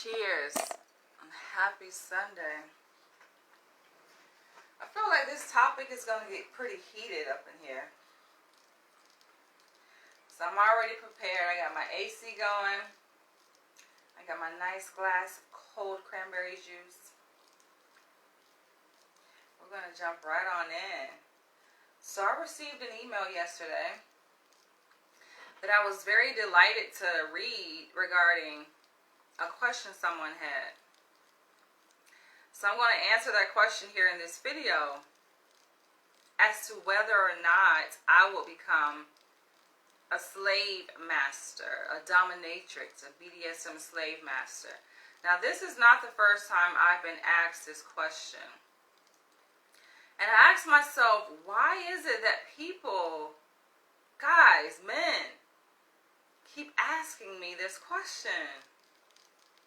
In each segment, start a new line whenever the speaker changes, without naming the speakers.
Cheers and happy Sunday. I feel like this topic is going to get pretty heated up in here. So I'm already prepared. I got my AC going. I got my nice glass of cold cranberry juice. We're going to jump right on in. So I received an email yesterday that I was very delighted to read regarding a question someone had. So I'm going to answer that question here in this video as to whether or not I will become a slave master, a dominatrix, a BDSM slave master. Now, this is not the first time I've been asked this question. And I asked myself, why is it that people, guys, men, keep asking me this question?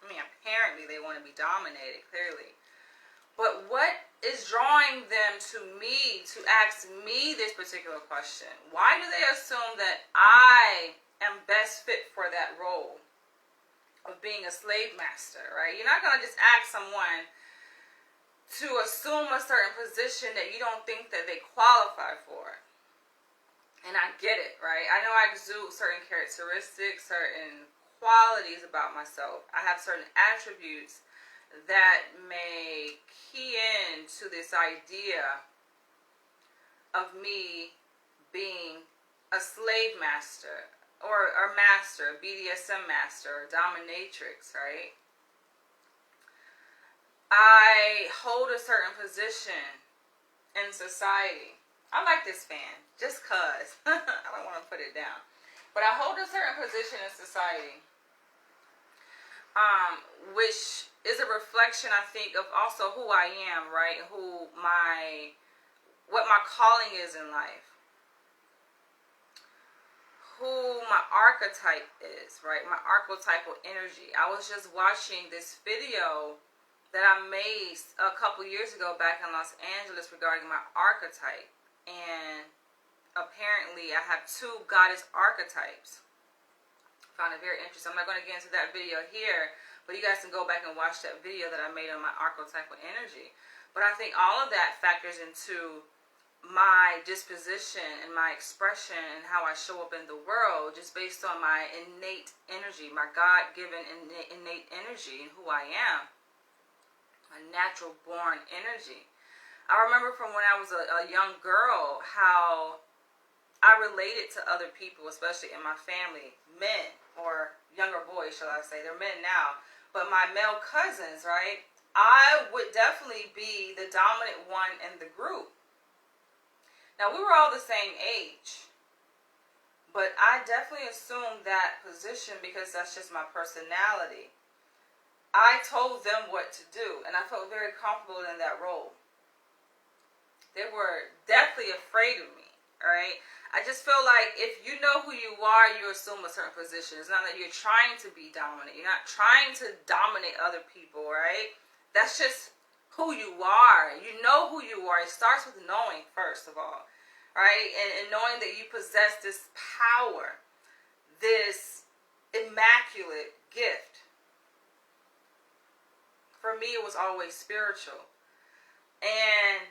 I mean, apparently they want to be dominated, clearly. But what is drawing them to me to ask me this particular question? Why do they assume that I am best fit for that role of being a slave master, right? You're not going to just ask someone to assume a certain position that you don't think that they qualify for. And I get it, right? I know I exude certain characteristics, certain qualities about myself. I have certain attributes that may key into this idea of me being a slave master or master, a BDSM master, or dominatrix, right? I hold a certain position in society. I like this fan, just cause. I don't want to put it down. But I hold a certain position in society, which is a reflection, I think, of also who I am, right? What my calling is in life. Who my archetype is, right? My archetypal energy. I was just watching this video that I made a couple years ago back in Los Angeles regarding my archetype. And apparently I have 2 goddess archetypes. Found it very interesting. I'm not going to get into that video here, but you guys can go back and watch that video that I made on my archetypal energy. But I think all of that factors into my disposition and my expression and how I show up in the world, just based on my innate energy, my God-given innate energy and who I am, my natural born energy. I remember from when I was a young girl how I related to other people, especially in my family, men, or younger boys, shall I say. They're men now. But my male cousins, right? I would definitely be the dominant one in the group. Now, we were all the same age. But I definitely assumed that position because that's just my personality. I told them what to do, and I felt very comfortable in that role. They were definitely afraid of me, all right? I just feel like if you know who you are, you assume a certain position. It's not that you're trying to be dominant. You're not trying to dominate other people, right? That's just who you are. You know who you are. It starts with knowing, first of all, right? And knowing that you possess this power, this immaculate gift. For me, it was always spiritual. And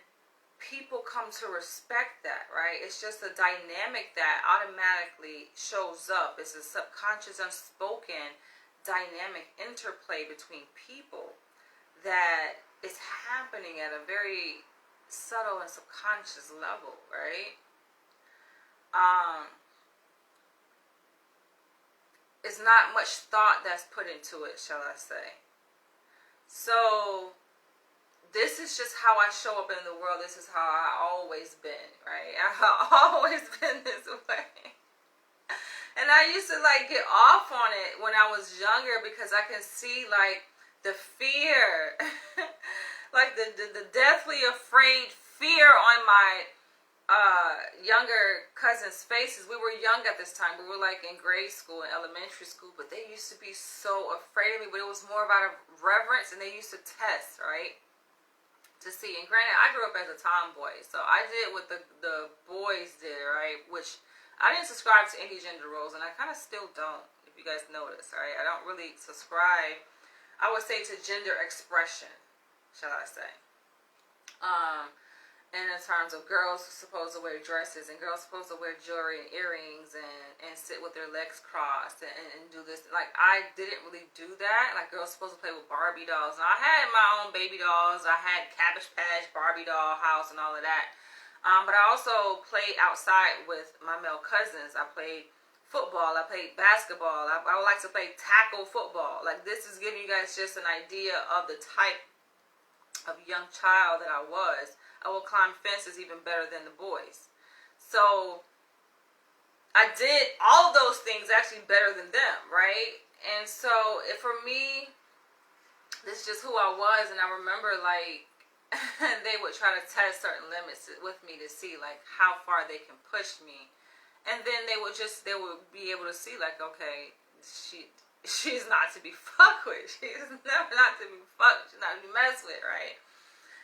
people come to respect that, right? It's just a dynamic that automatically shows up. It's a subconscious, unspoken dynamic interplay between people that is happening at a very subtle and subconscious level, right? It's not much thought that's put into it, shall I say. So this is just how I show up in the world. This is how I always been, right? I've always been this way. And I used to get off on it when I was younger because I can see the fear, the deathly afraid fear on my younger cousins' faces. We were young at this time. We were in grade school and elementary school, but they used to be so afraid of me. But it was more out of reverence, and they used to test, right? To see. And granted, I grew up as a tomboy, so I did what the boys did, right? Which I didn't subscribe to any gender roles, and I kind of still don't, if you guys notice, right? I don't really subscribe I would say to gender expression, shall I say. And in terms of girls supposed to wear dresses and girls supposed to wear jewelry and earrings and sit with their legs crossed and do this. Like, I didn't really do that. Like, girls supposed to play with Barbie dolls. And I had my own baby dolls. I had Cabbage Patch, Barbie doll house, and all of that. But I also played outside with my male cousins. I played football. I played basketball. I would like to play tackle football. Like, this is giving you guys just an idea of the type of young child that I was. I will climb fences even better than the boys. So I did all of those things actually better than them, right? And so for me, this is just who I was. And I remember, like, they would try to test certain limits with me to see, like, how far they can push me. And then they would be able to see, like, okay, she's not to be fucked with. She's never not to be fucked. She's not to be messed with, right?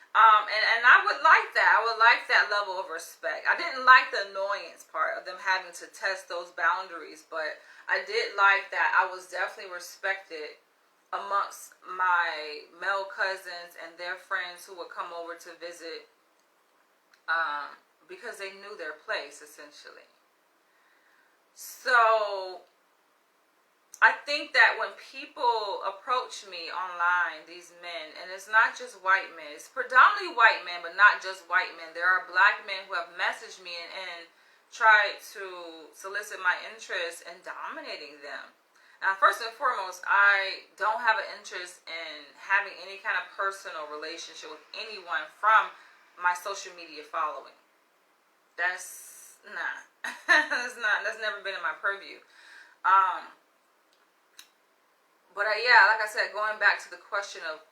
And I would like that. I would like that level of respect. I didn't like the annoyance part of them having to test those boundaries, but I did like that I was definitely respected amongst my male cousins and their friends who would come over to visit, because they knew their place, essentially. So I think that when people approach me online, these men, and it's not just white men, it's predominantly white men, but not just white men. There are black men who have messaged me and tried to solicit my interest in dominating them. Now, first and foremost, I don't have an interest in having any kind of personal relationship with anyone from my social media following. That's that's never been in my purview. But yeah, like I said, going back to the question of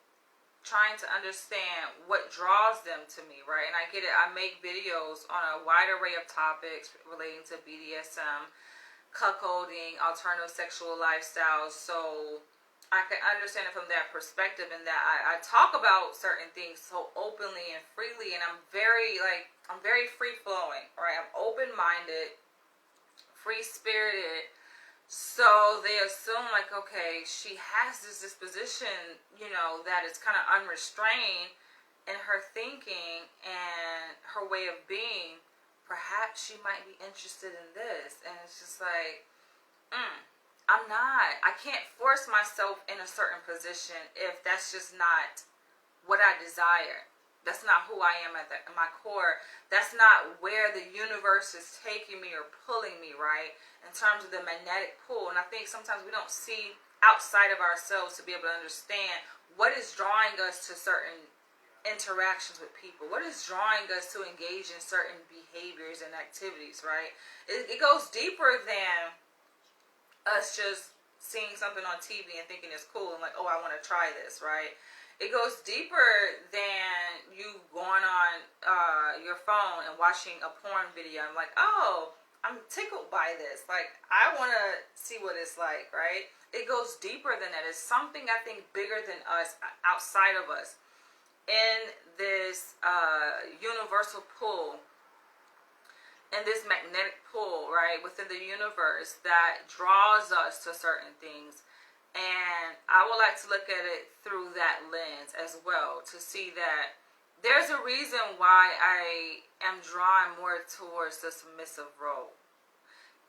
trying to understand what draws them to me, right? And I get it. I make videos on a wide array of topics relating to BDSM, cuckolding, alternative sexual lifestyles. So I can understand it from that perspective, and that I talk about certain things so openly and freely, and I'm very free flowing, right? I'm open-minded, free-spirited. So they assume, like, okay, she has this disposition, that is kind of unrestrained in her thinking and her way of being. Perhaps she might be interested in this. And it's just like, I'm not. I can't force myself in a certain position if that's just not what I desire. That's not who I am at my core. That's not where the universe is taking me or pulling me, right? In terms of the magnetic pull. And I think sometimes we don't see outside of ourselves to be able to understand what is drawing us to certain interactions with people. What is drawing us to engage in certain behaviors and activities, right? It goes deeper than us just seeing something on TV and thinking it's cool and like, oh, I want to try this, right? It goes deeper than you going on your phone and watching a porn video. I'm like, oh, I'm tickled by this. Like, I want to see what it's like, right? It goes deeper than that. It's something, I think, bigger than us, outside of us, in this universal pull, in this magnetic pull, right, within the universe that draws us to certain things. And I would like to look at it through that lens as well, to see that there's a reason why I am drawn more towards the submissive role.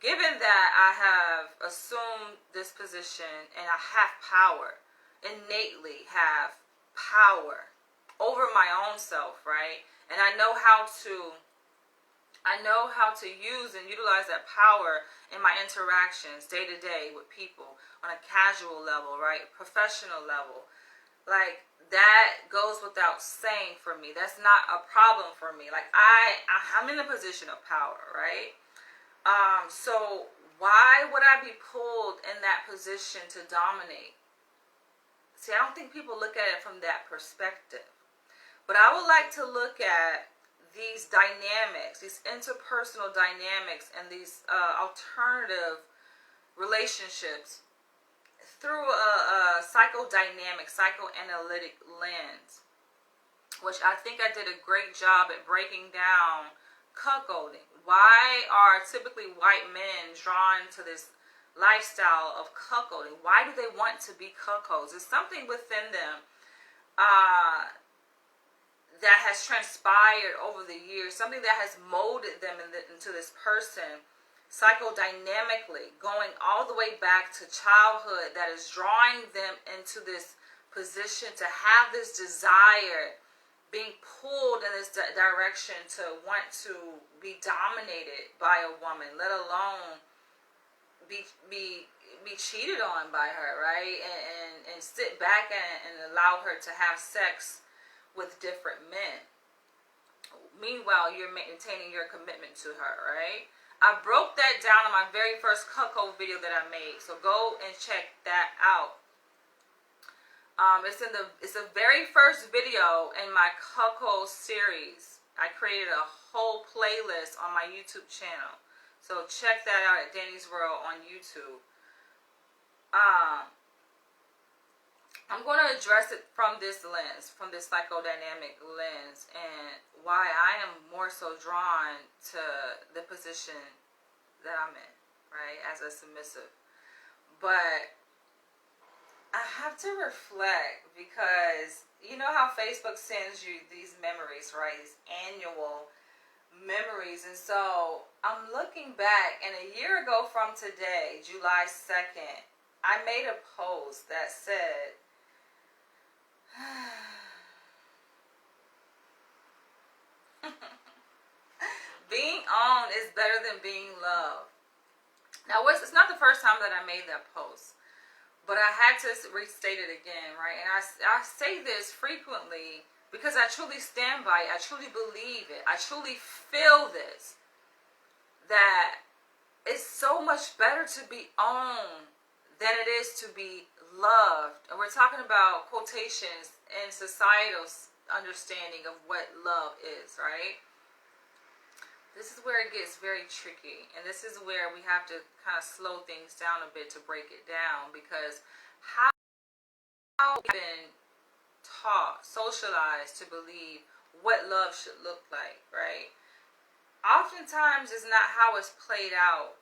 Given that I have assumed this position and I have power, innately have power over my own self, right? And I know how to use and utilize that power in my interactions day to day with people on a casual level, right? Professional level. Like, that goes without saying for me. That's not a problem for me. Like, I'm in a position of power, right? So why would I be pulled in that position to dominate? See, I don't think people look at it from that perspective. But I would like to look at these dynamics, these interpersonal dynamics, and these alternative relationships through a psychodynamic, psychoanalytic lens, which I think I did a great job at breaking down cuckolding. Why are typically white men drawn to this lifestyle of cuckolding. Why do they want to be cuckolds? There's something within them that has transpired over the years, something that has molded them into this person psychodynamically, going all the way back to childhood, that is drawing them into this position to have this desire, being pulled in this direction to want to be dominated by a woman, let alone be cheated on by her, right? And sit back and allow her to have sex with different men. Meanwhile, you're maintaining your commitment to her, right? I broke that down in my very first cuckold video that I made, so go and check that out. It's the very first video in my cuckold series. I created a whole playlist on my YouTube channel, so check that out at Danny's World on YouTube. I'm going to address it from this lens, from this psychodynamic lens, and why I am more so drawn to the position that I'm in, right, as a submissive. But I have to reflect, because you know how Facebook sends you these memories, right, these annual memories, and so I'm looking back, and a year ago from today, July 2nd, I made a post that said, being owned is better than being loved. Now, it's not the first time that I made that post, but I had to restate it again, right? And I say this frequently because I truly stand by it. I truly believe it. I truly feel this, that it's so much better to be owned than it is to be loved. And we're talking about quotations and societal understanding of what love is, right? This is where it gets very tricky, and this is where we have to kind of slow things down a bit to break it down, because how we've been taught, socialized to believe what love should look like, right? Oftentimes it's not how it's played out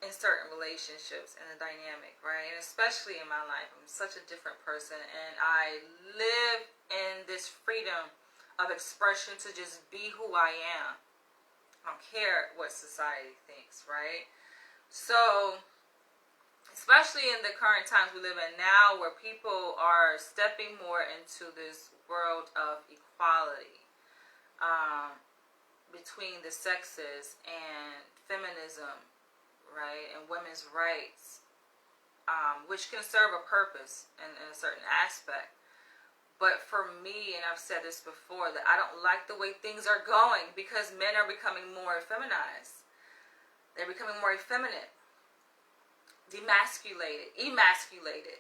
in certain relationships and the dynamic, right? And especially in my life, I'm such a different person, and I live in this freedom of expression to just be who I am. I don't care what society thinks, right? So, especially in the current times we live in now, where people are stepping more into this world of equality between the sexes and feminism, right, and women's rights, which can serve a purpose in a certain aspect. But for me, and I've said this before, that I don't like the way things are going, because men are becoming more feminized. They're becoming more effeminate, demasculated, emasculated.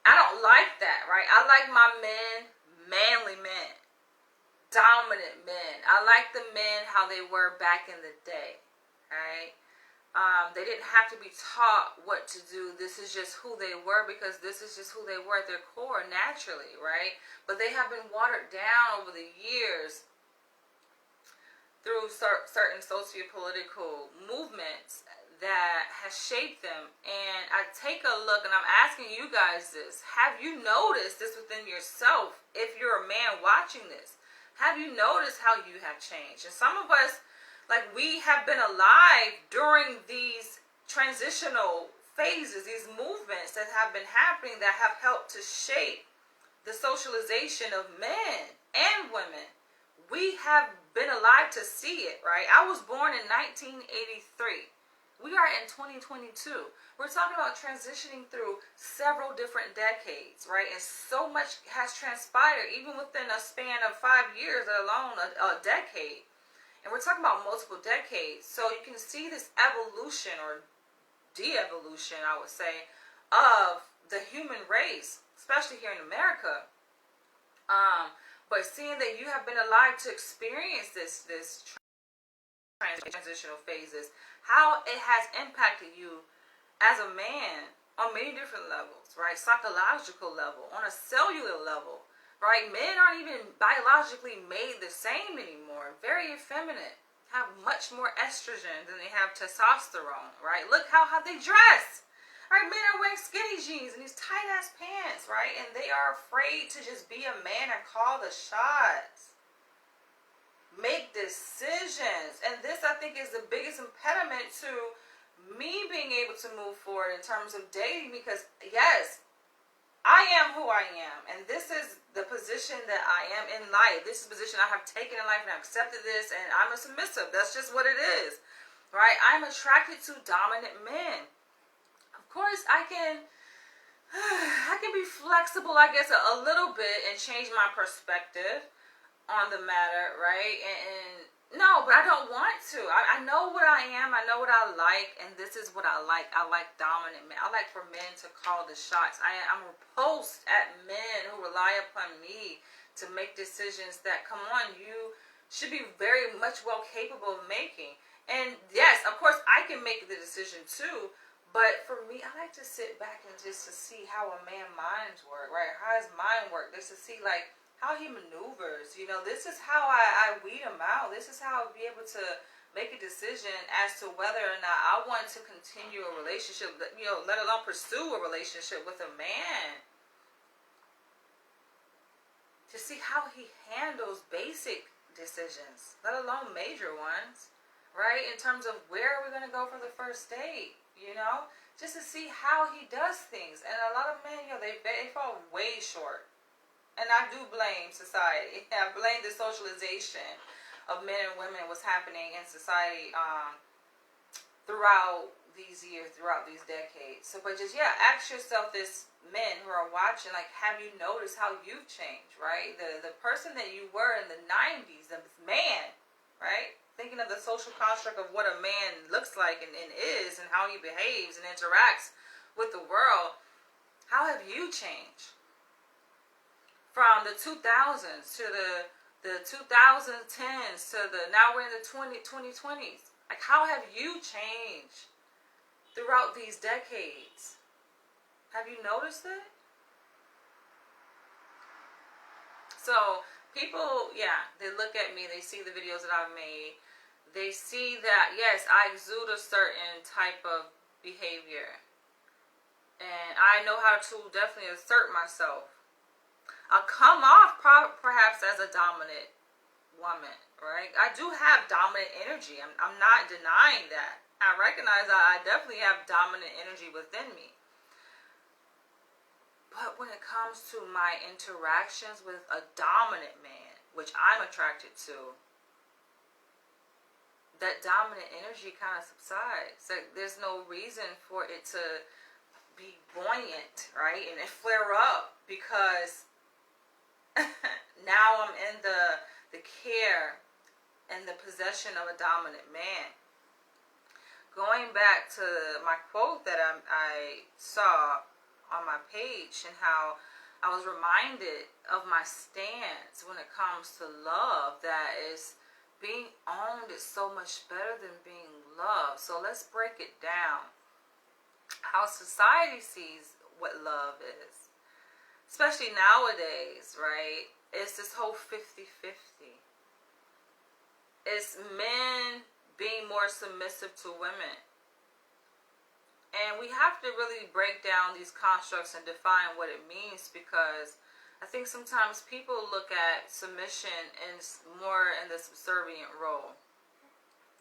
I don't like that, right? I like my men, manly men, dominant men. I like the men how they were back in the day, right? They didn't have to be taught what to do. This is just who they were, because this is just who they were at their core naturally, right? But they have been watered down over the years through certain socio-political movements that has shaped them. And I take a look, and I'm asking you guys this. Have you noticed this within yourself? If you're a man watching this, have you noticed how you have changed? And some of us, like, we have been alive during these transitional phases, these movements that have been happening, that have helped to shape the socialization of men and women. We have been alive to see it, right? I was born in 1983. We are in 2022. We're talking about transitioning through several different decades, right? And so much has transpired, even within a span of 5 years, let alone a decade. And we're talking about multiple decades. So you can see this evolution, or de-evolution, I would say, of the human race, especially here in America. But seeing that you have been alive to experience this transitional phases, how it has impacted you as a man on many different levels, right? Psychological level, on a cellular level. Right? Men aren't even biologically made the same anymore. Very effeminate. have much more estrogen than they have testosterone, right? Look how they dress. Right, men are wearing skinny jeans and these tight ass pants, right? And they are afraid to just be a man and call the shots. Make decisions. And this, I think, is the biggest impediment to me being able to move forward in terms of dating, because yes, I am who I am, and this is the position that I am in life. This is the position I have taken in life, and I accepted this, and I'm a submissive. That's just what it is, right? I'm attracted to dominant men. Of course, I can be flexible, I guess, a little bit and change my perspective on the matter, right? And no, but I don't want to. I know what I am. I know what I like, and this is what I like. I like dominant men. I like for men to call the shots. I'm repulsed at men who rely upon me to make decisions that, come on, you should be very much well capable of making. And yes, of course, I can make the decision too, but for me, I like to sit back and just to see how a man's minds work, right? How his mind work, just to see, like, how he maneuvers. You know, this is how I weed him out. This is how I'll be able to make a decision as to whether or not I want to continue a relationship, you know, let alone pursue a relationship with a man. To see how he handles basic decisions, let alone major ones, right? In terms of where are we going to go for the first date, you know? Just to see how he does things. And a lot of men, you know, they fall way short. And I do blame society. I blame the socialization of men and women, what's happening in society throughout these years, throughout these decades. So, but just, yeah, ask yourself this, men who are watching, like, have you noticed how you've changed, right? The person that you were in the 90s, the man, right? Thinking of the social construct of what a man looks like and is and how he behaves and interacts with the world. How have you changed? From the 2000s to the 2010s to now we're in the 2020s. Like, how have you changed throughout these decades? Have you noticed it? So people, yeah, they look at me, they see the videos that I've made, they see that, yes, I exude a certain type of behavior. And I know how to definitely assert myself. I'll come off perhaps as a dominant woman, right? I do have dominant energy. I'm not denying that. I recognize I definitely have dominant energy within me. But when it comes to my interactions with a dominant man, which I'm attracted to, that dominant energy kind of subsides. Like, there's no reason for it to be buoyant, right? And it flare up because now I'm in the care and the possession of a dominant man. Going back to my quote that I saw on my page, and how I was reminded of my stance when it comes to love, that is, being owned is so much better than being loved. So let's break it down. How society sees what love is. Especially nowadays, right? It's this whole 50-50. It's men being more submissive to women. And we have to really break down these constructs and define what it means, because I think sometimes people look at submission more in the subservient role.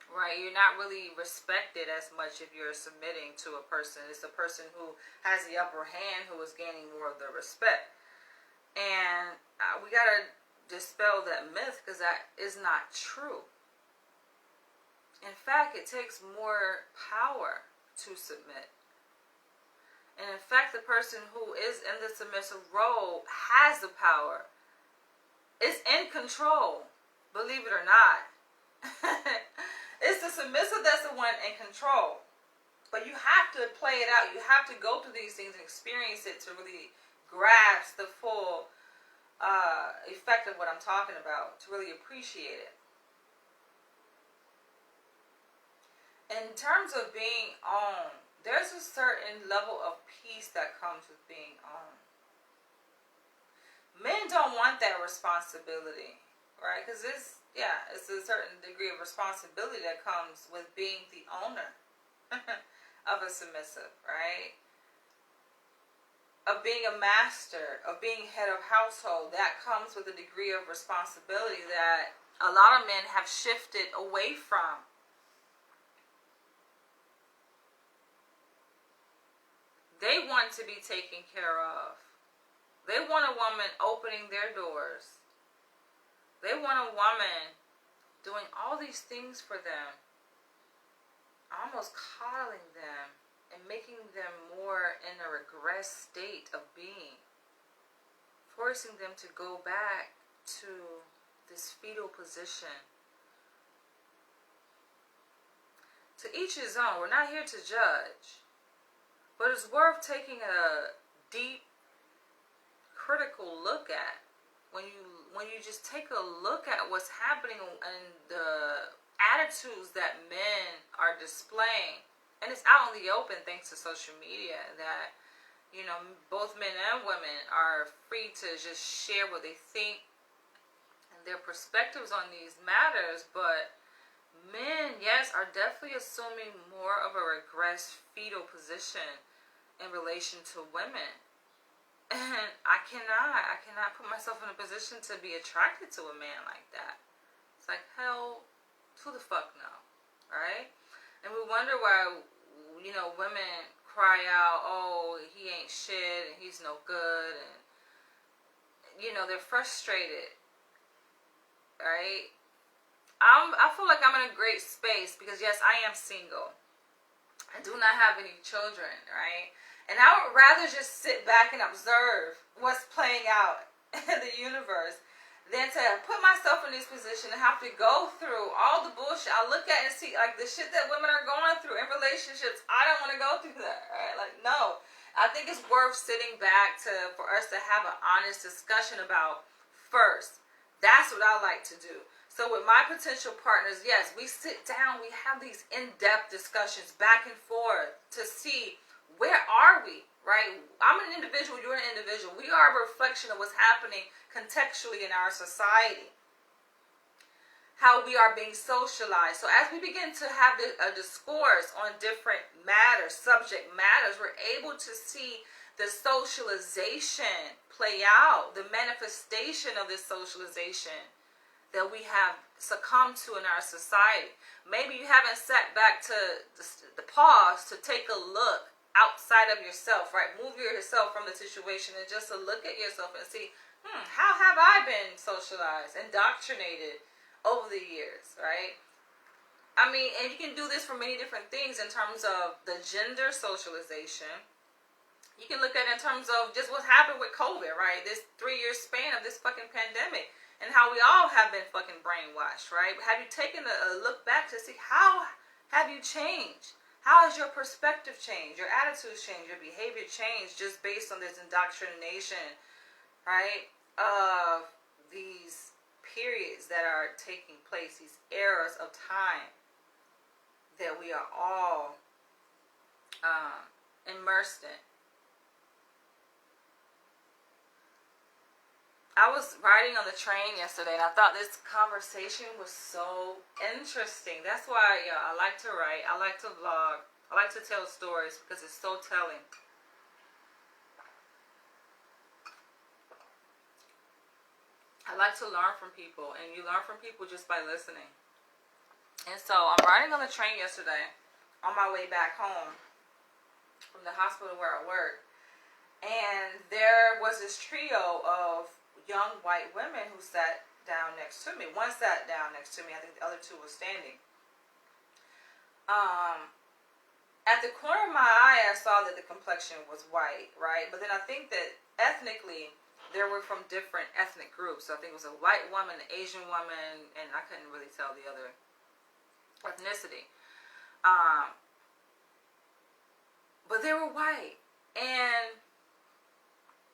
Right, you're not really respected as much if you're submitting to a person. It's the person who has the upper hand who is gaining more of the respect. And we got to dispel that myth, because that is not true. In fact, it takes more power to submit. And in fact, the person who is in the submissive role has the power. Is in control, believe it or not. It's the submissive that's the one in control. But you have to play it out. You have to go through these things and experience it to really grasp the full effect of what I'm talking about, to really appreciate it. In terms of being owned, there's a certain level of peace that comes with being owned. Men don't want that responsibility, right? Because Yeah, it's a certain degree of responsibility that comes with being the owner of a submissive, right? Of being a master, of being head of household. That comes with a degree of responsibility that a lot of men have shifted away from. They want to be taken care of. They want a woman opening their doors. They want a woman doing all these things for them, almost coddling them and making them more in a regress state of being, forcing them to go back to this fetal position. To each his own. We're not here to judge. But it's worth taking a deep, critical look at. When you just take a look at what's happening and the attitudes that men are displaying. And it's out in the open thanks to social media that, you know, both men and women are free to just share what they think and their perspectives on these matters. But men, yes, are definitely assuming more of a regressed fetal position in relation to women. And I cannot put myself in a position to be attracted to a man like that. It's like, hell to the fuck no, right? And we wonder why, you know, women cry out, oh, he ain't shit and he's no good, and, you know, they're frustrated, right? I feel like I'm in a great space because, yes, I am single. I do not have any children, right? And I would rather just sit back and observe what's playing out in the universe than to put myself in this position and have to go through all the bullshit. I look at and see, like, the shit that women are going through in relationships. I don't want to go through that, right? Like, no. I think it's worth sitting back for us to have an honest discussion about first. That's what I like to do. So with my potential partners, yes, we sit down, we have these in-depth discussions back and forth to see where are we, right? I'm an individual, you're an individual. We are a reflection of what's happening contextually in our society. How we are being socialized. So as we begin to have a discourse on different matters, subject matters, we're able to see the socialization play out, the manifestation of this socialization that we have succumbed to in our society. Maybe you haven't sat back to the pause to take a look outside of yourself, right? Move yourself from the situation and just to look at yourself and see, how have I been socialized, indoctrinated over the years, right? I mean, and you can do this for many different things in terms of the gender socialization. You can look at it in terms of just what happened with COVID, right? This 3-year span of this fucking pandemic and how we all have been fucking brainwashed, right? Have you taken a look back to see how have you changed? How has your perspective changed? Your attitudes changed? Your behavior changed just based on this indoctrination, right? Of these periods that are taking place, these eras of time that we are all immersed in. I was riding on the train yesterday and I thought this conversation was so interesting. That's why I like to write, I like to vlog, I like to tell stories because it's so telling. I like to learn from people, and you learn from people just by listening. And so I'm riding on the train yesterday on my way back home from the hospital where I work, and there was this trio of young white women who sat down next to me. One sat down next to me. I think the other two were standing. At the corner of my eye, I saw that the complexion was white, right? But then I think that ethnically, they were from different ethnic groups. So I think it was a white woman, an Asian woman, and I couldn't really tell the other ethnicity. But they were white. And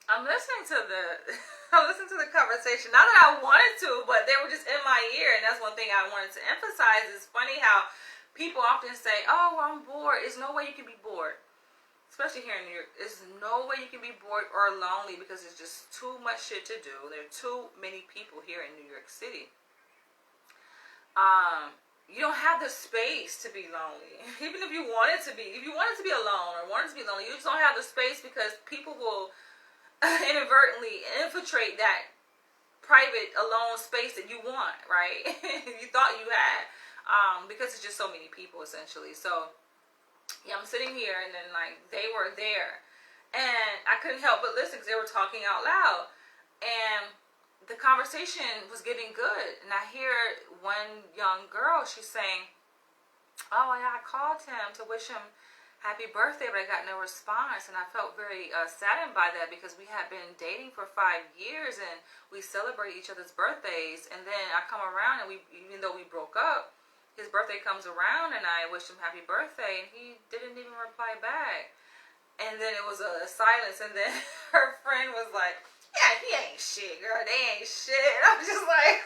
I'm listening to the conversation. Not that I wanted to, but they were just in my ear, and that's one thing I wanted to emphasize. It's funny how people often say, "Oh, I'm bored." There's no way you can be bored, especially here in New York. There's no way you can be bored or lonely because there's just too much shit to do. There are too many people here in New York City. you don't have the space to be lonely. Even if you wanted to be, alone or wanted to be lonely, you just don't have the space because people will inadvertently infiltrate that private alone space that you want, right? You thought you had, because it's just so many people essentially. So yeah, I'm sitting here and then like they were there and I couldn't help but listen because they were talking out loud and the conversation was getting good. And I hear one young girl, she's saying, oh yeah, I called him to wish him happy birthday, but I got no response. And I felt very saddened by that because we had been dating for 5 years and we celebrate each other's birthdays. And then I come around and even though we broke up, his birthday comes around and I wished him happy birthday and he didn't even reply back. And then it was a silence and then her friend was like, yeah, he ain't shit, girl. They ain't shit. I was just like,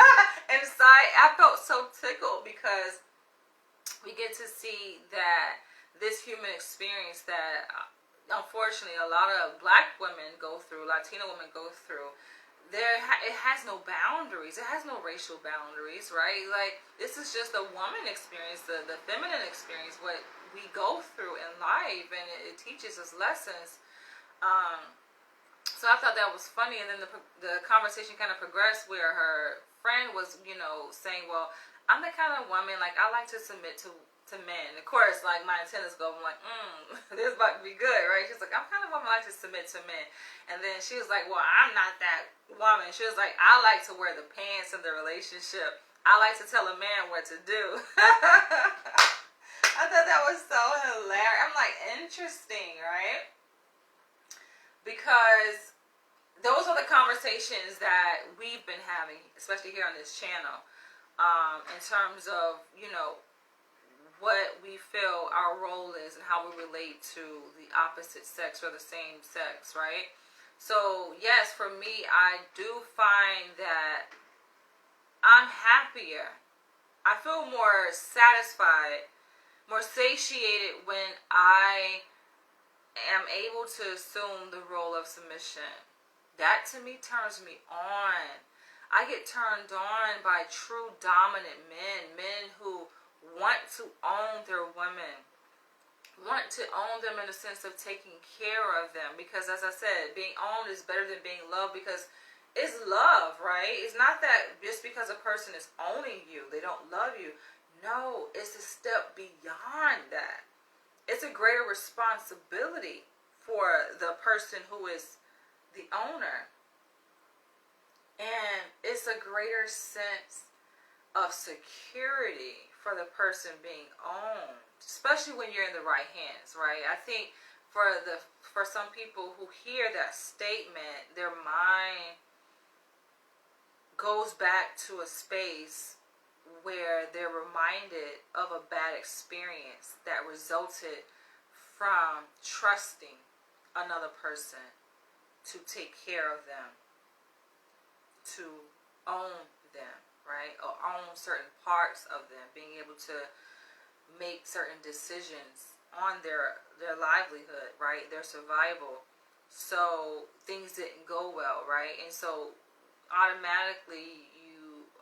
inside, I felt so tickled because we get to see that this human experience that unfortunately a lot of black women go through, Latino women go through, it has no boundaries. It has no racial boundaries, right? Like, this is just a woman experience, the feminine experience, what we go through in life, and it teaches us lessons. So I thought that was funny, and then the conversation kind of progressed where her friend was, saying, well, I'm the kind of woman, like, I like to submit to men. Of course, like, my antennas go, I'm like, this is about to be good, right? She's like, I'm kind of woman, I like to submit to men. And then she was like, well, I'm not that woman. She was like, I like to wear the pants in the relationship. I like to tell a man what to do. I thought that was so hilarious. I'm like, interesting, right? Because those are the conversations that we've been having, especially here on this channel, in terms of, what we feel our role is and how we relate to the opposite sex or the same sex, right? So, yes, for me, I do find that I'm happier. I feel more satisfied, more satiated when I am able to assume the role of submission. That to me turns me on. I get turned on by true dominant men who want to own their women, want to own them in the sense of taking care of them, because as I said, being owned is better than being loved, because it's love, right? It's not that just because a person is owning you, they don't love you. No, it's a step beyond that. It's a greater responsibility for the person who is the owner, and it's a greater sense of security for the person being owned, especially when you're in the right hands, right? I think for some people who hear that statement, their mind goes back to a space where they're reminded of a bad experience that resulted from trusting another person to take care of them, to own them, right? Or own certain parts of them, being able to make certain decisions on their livelihood, right? Their survival. So things didn't go well, right? And so automatically you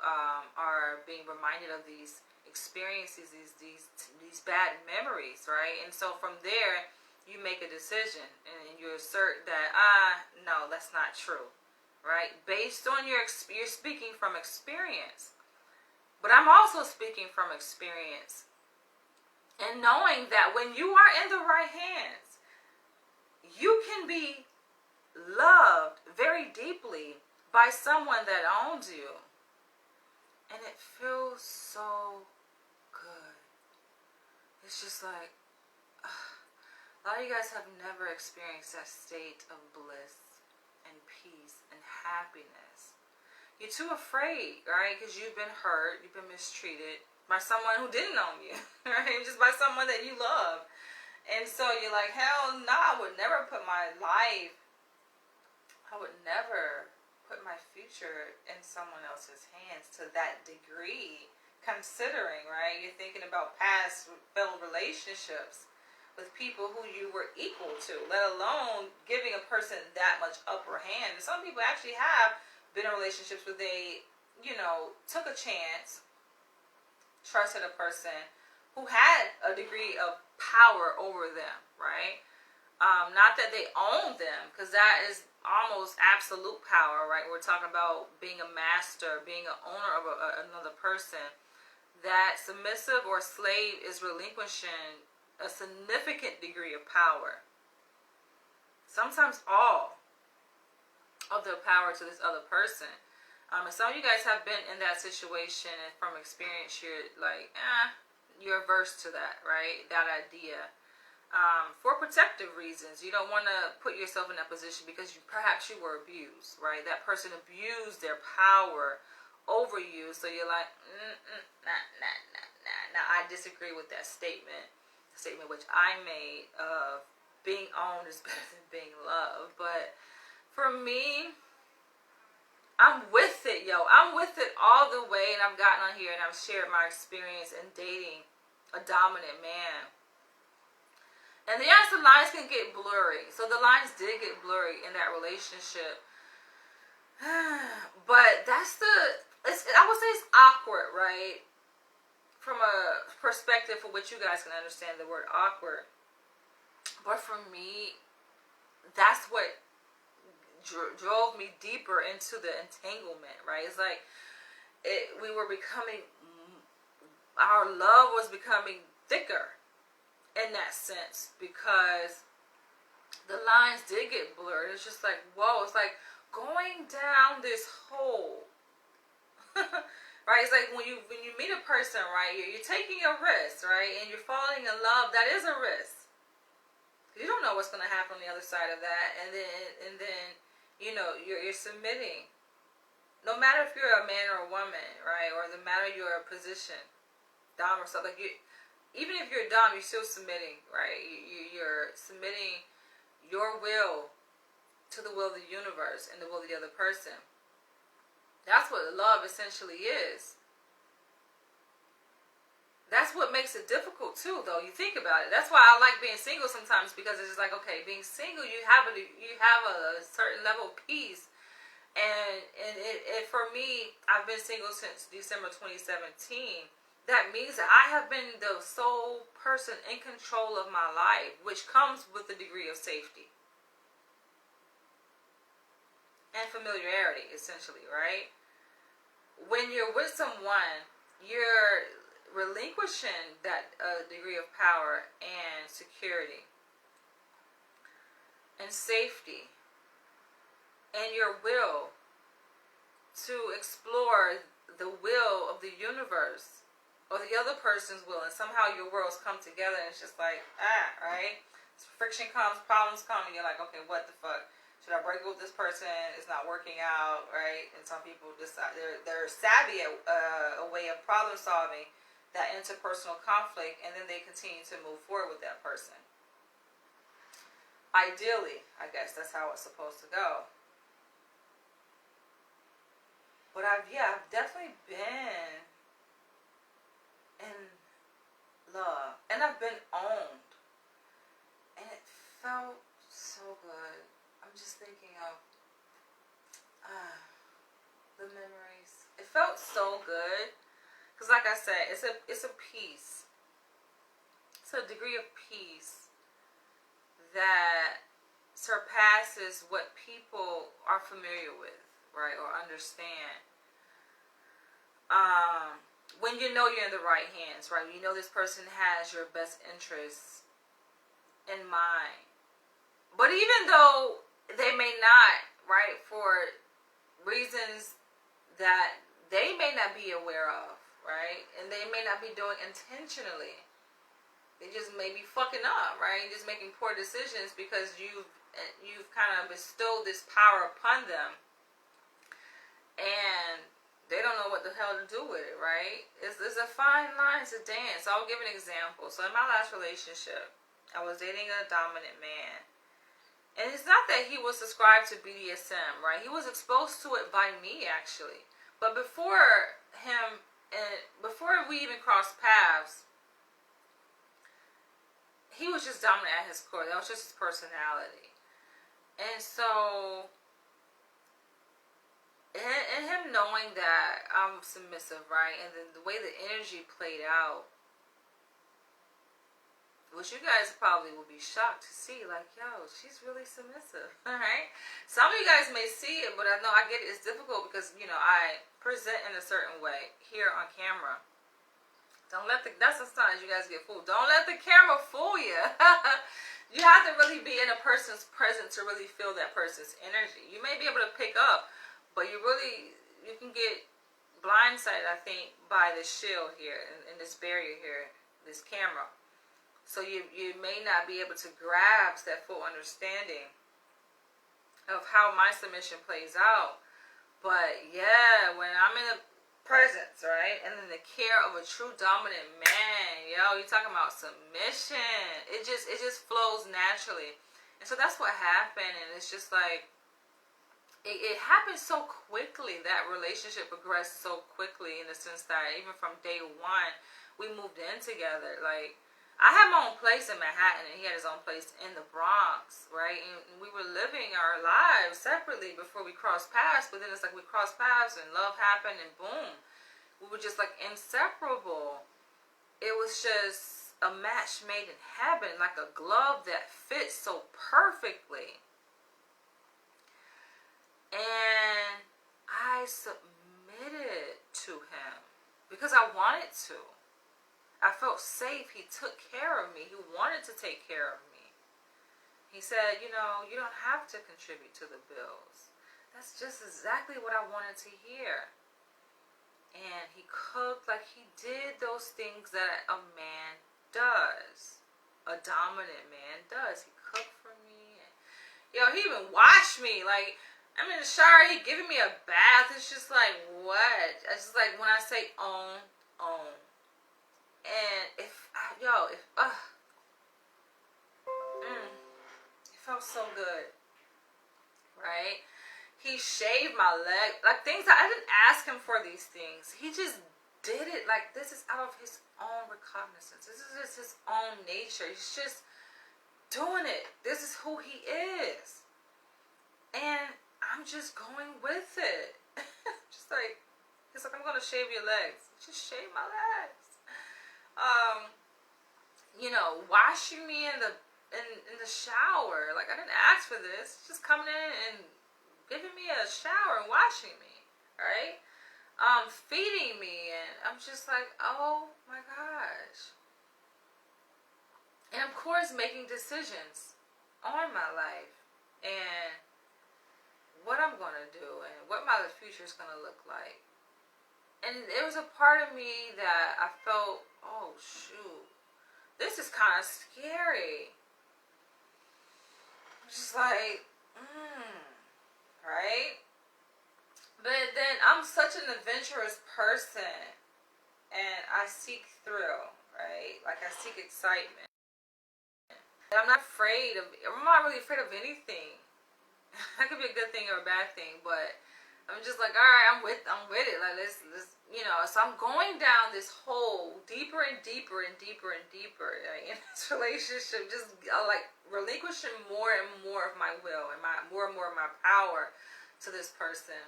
are being reminded of these experiences, these bad memories, right? And so from there you make a decision and you assert that no, that's not true, right? Based on you're speaking from experience. But I'm also speaking from experience and knowing that when you are in the right hands, you can be loved very deeply by someone that owns you. And it feels so good. It's just like, a lot of you guys have never experienced that state of bliss and peace and happiness. You're too afraid, right? Because you've been hurt, you've been mistreated by someone who didn't own you, right? Just by someone that you love. And so you're like, hell no, I would never put my life, I would never put my future in someone else's hands to that degree. Considering, right? You're thinking about past failed relationships with people who you were equal to, let alone giving a person that much upper hand. Some people actually have been in relationships where they, took a chance trusted a person who had a degree of power over them, right? Not that they own them, because that is almost absolute power, right? We're talking about being a master, being an owner of another person. That submissive or slave is relinquishing a significant degree of power. Sometimes all of the power to this other person. And some of you guys have been in that situation, and from experience, you're like, you're averse to that, right? That idea. For protective reasons. You don't want to put yourself in that position because perhaps you were abused, right? That person abused their power over you, so you're like, nah. Now, I disagree with that statement. The statement which I made of being owned is better than being loved. But for me, I'm with it, yo. I'm with it all the way, and I've gotten on here and I've shared my experience in dating a dominant man. And yes, the lines can get blurry. So the lines did get blurry in that relationship. But I would say it's awkward, right? From a perspective for which you guys can understand the word awkward. But for me, that's what drove me deeper into the entanglement, right? It's like our love was becoming thicker in that sense, because the lines did get blurred. It's just like, whoa, it's like going down this hole. Right? It's like when you meet a person, right, you're taking a risk, right, and you're falling in love. That is a risk. You don't know what's going to happen on the other side of that, and then you know, you're submitting. No matter if you're a man or a woman, right, or the matter your position, dom or something, like even if you're dom, you're still submitting, right? You're submitting your will to the will of the universe and the will of the other person. That's what love essentially is. That's what makes it difficult too, though. You think about it. That's why I like being single sometimes, because it's just like, okay, being single, you have a certain level of peace, and for me, I've been single since December 2017. That means that I have been the sole person in control of my life, which comes with a degree of safety and familiarity, essentially, right? When you're with someone, you're relinquishing that degree of power and security and safety and your will to explore the will of the universe or the other person's will, and somehow your worlds come together, and it's just like, right? So friction comes, problems come, and you're like, okay, what the fuck? Should I break up with this person? It's not working out, right? And some people decide they're savvy at a way of problem solving that interpersonal conflict, and then they continue to move forward with that person. Ideally, I guess that's how it's supposed to go. But I've definitely been in love, and I've been owned, and it felt so good. I'm just thinking of the memories. It felt so good, because like I said, it's a peace. It's a degree of peace that surpasses what people are familiar with, right, or understand. When you know you're in the right hands, right? You know this person has your best interests in mind. But even though they may not, right, for reasons that they may not be aware of, right? And they may not be doing intentionally. They just may be fucking up, right? Just making poor decisions because you've kind of bestowed this power upon them. And they don't know what the hell to do with it, right? It's a fine line to dance. I'll give an example. So in my last relationship, I was dating a dominant man. And it's not that he was subscribed to BDSM, right? He was exposed to it by me, actually. But before we even crossed paths, he was just dominant at his core. That was just his personality. And so and him knowing that I'm submissive, right? And then the way the energy played out, which you guys probably will be shocked to see, like, yo, she's really submissive, all right? Some of you guys may see it, but I know I get it. It's difficult because, you know, I present in a certain way here on camera. Don't let that's the sign you guys get fooled. Don't let the camera fool you. You have to really be in a person's presence to really feel that person's energy. You may be able to pick up, but you can get blindsided, I think, by this shield here and this barrier here, this camera. So you may not be able to grasp that full understanding of how my submission plays out. But yeah, when I'm in the presence, right, and then the care of a true dominant man, yo, you're talking about submission. It just flows naturally. And so that's what happened. And it's just like, it happened so quickly. That relationship progressed so quickly in the sense that even from day one, we moved in together. Like, I had my own place in Manhattan, and he had his own place in the Bronx, right? And we were living our lives separately before we crossed paths, but then it's like we crossed paths and love happened, and boom. We were just like inseparable. It was just a match made in heaven, like a glove that fits so perfectly. And I submitted to him because I wanted to. I felt safe. He took care of me. He wanted to take care of me. He said, you know, you don't have to contribute to the bills. That's just exactly what I wanted to hear. And he cooked, like he did those things that a man does. A dominant man does. He cooked for me. And, yo, he even washed me. Like, I'm in the shower, he giving me a bath. It's just like, what? It's just like when I say own. And it felt so good, right? He shaved my leg, like things that I didn't ask him for these things. He just did it. Like, this is out of his own recognizance. This is just his own nature. He's just doing it. This is who he is. And I'm just going with it. Just like, he's like, I'm going to shave your legs. Just shave my legs. You know, washing me in the shower. Like, I didn't ask for this. Just coming in and giving me a shower and washing me, right? Feeding me, and I'm just like, oh my gosh. And of course, making decisions on my life and what I'm gonna do and what my future is gonna look like. And there was a part of me that I felt, oh shoot, this is kind of scary. I'm just like, right? But then I'm such an adventurous person, and I seek thrill, right? Like, I seek excitement. And I'm not really afraid of anything. That could be a good thing or a bad thing, but I'm just like, all right, I'm with it. Like, let's, you know. So I'm going down this hole deeper and deeper and deeper and deeper, right, in this relationship. Just like relinquishing more and more of my will and more and more of my power to this person.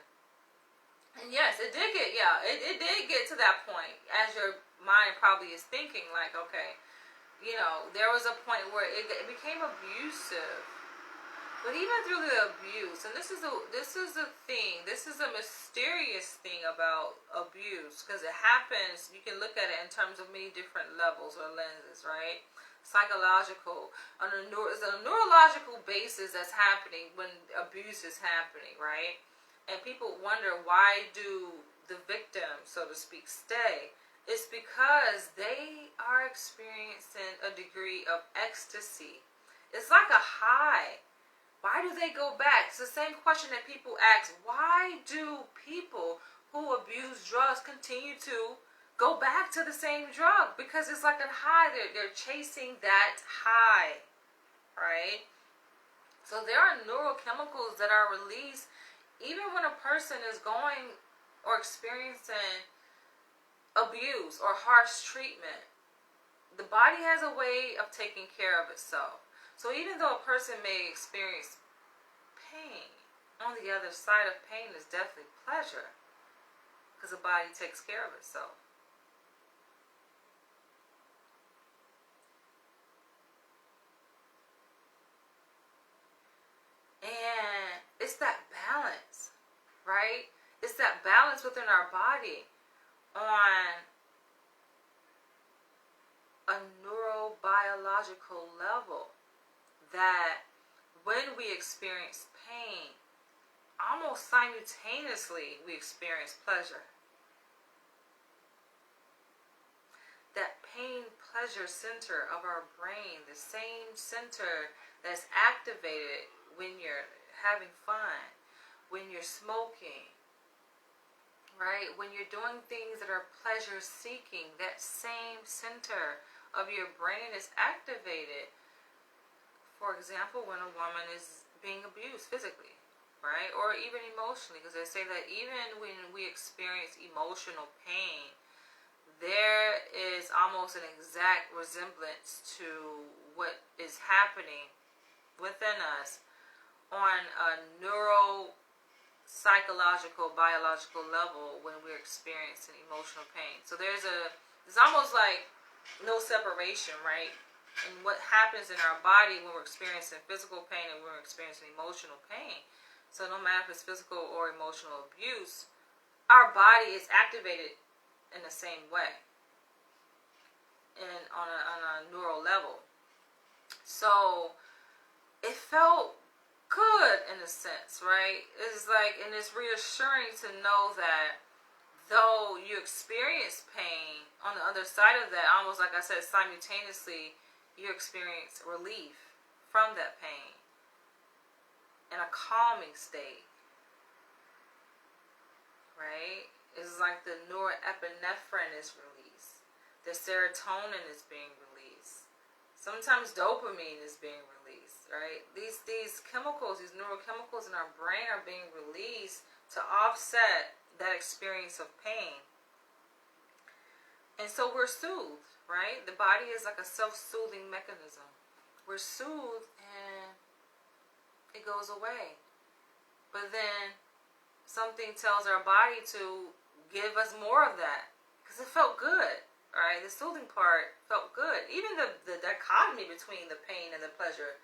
And yes, it did get to that point, as your mind probably is thinking, like, okay, you know, there was a point where it became abusive. But even through the abuse, and this is a mysterious thing about abuse, because it happens, you can look at it in terms of many different levels or lenses, right? Psychological, on a neurological basis that's happening when abuse is happening, right? And people wonder, why do the victims, so to speak, stay? It's because they are experiencing a degree of ecstasy. It's like a high. Why do they go back? It's the same question that people ask. Why do people who abuse drugs continue to go back to the same drug? Because it's like a high. They're chasing that high, right? So there are neurochemicals that are released even when a person is going or experiencing abuse or harsh treatment. The body has a way of taking care of itself. So even though a person may experience pain, on the other side of pain is definitely pleasure, because the body takes care of itself. And it's that balance, right? It's that balance within our body on a neurobiological level, that when we experience pain, almost simultaneously we experience pleasure. That pain-pleasure center of our brain, the same center that's activated when you're having fun, when you're smoking, right? When you're doing things that are pleasure-seeking, that same center of your brain is activated. For example, when a woman is being abused physically, right? Or even emotionally, because they say that even when we experience emotional pain, there is almost an exact resemblance to what is happening within us on a neuropsychological, biological level when we're experiencing emotional pain. So there's almost like no separation, right? And what happens in our body when we're experiencing physical pain and when we're experiencing emotional pain. So no matter if it's physical or emotional abuse, our body is activated in the same way, and on a neural level. So it felt good in a sense, right? It's like, and it's reassuring to know that though you experience pain, on the other side of that, almost like I said, simultaneously, you experience relief from that pain in a calming state, right? It's like the norepinephrine is released. The serotonin is being released. Sometimes dopamine is being released, right? These chemicals, these neurochemicals in our brain are being released to offset that experience of pain. And so we're soothed, right? The body is like a self-soothing mechanism. We're soothed and it goes away. But then something tells our body to give us more of that, because it felt good, right? The soothing part felt good. Even the dichotomy between the pain and the pleasure,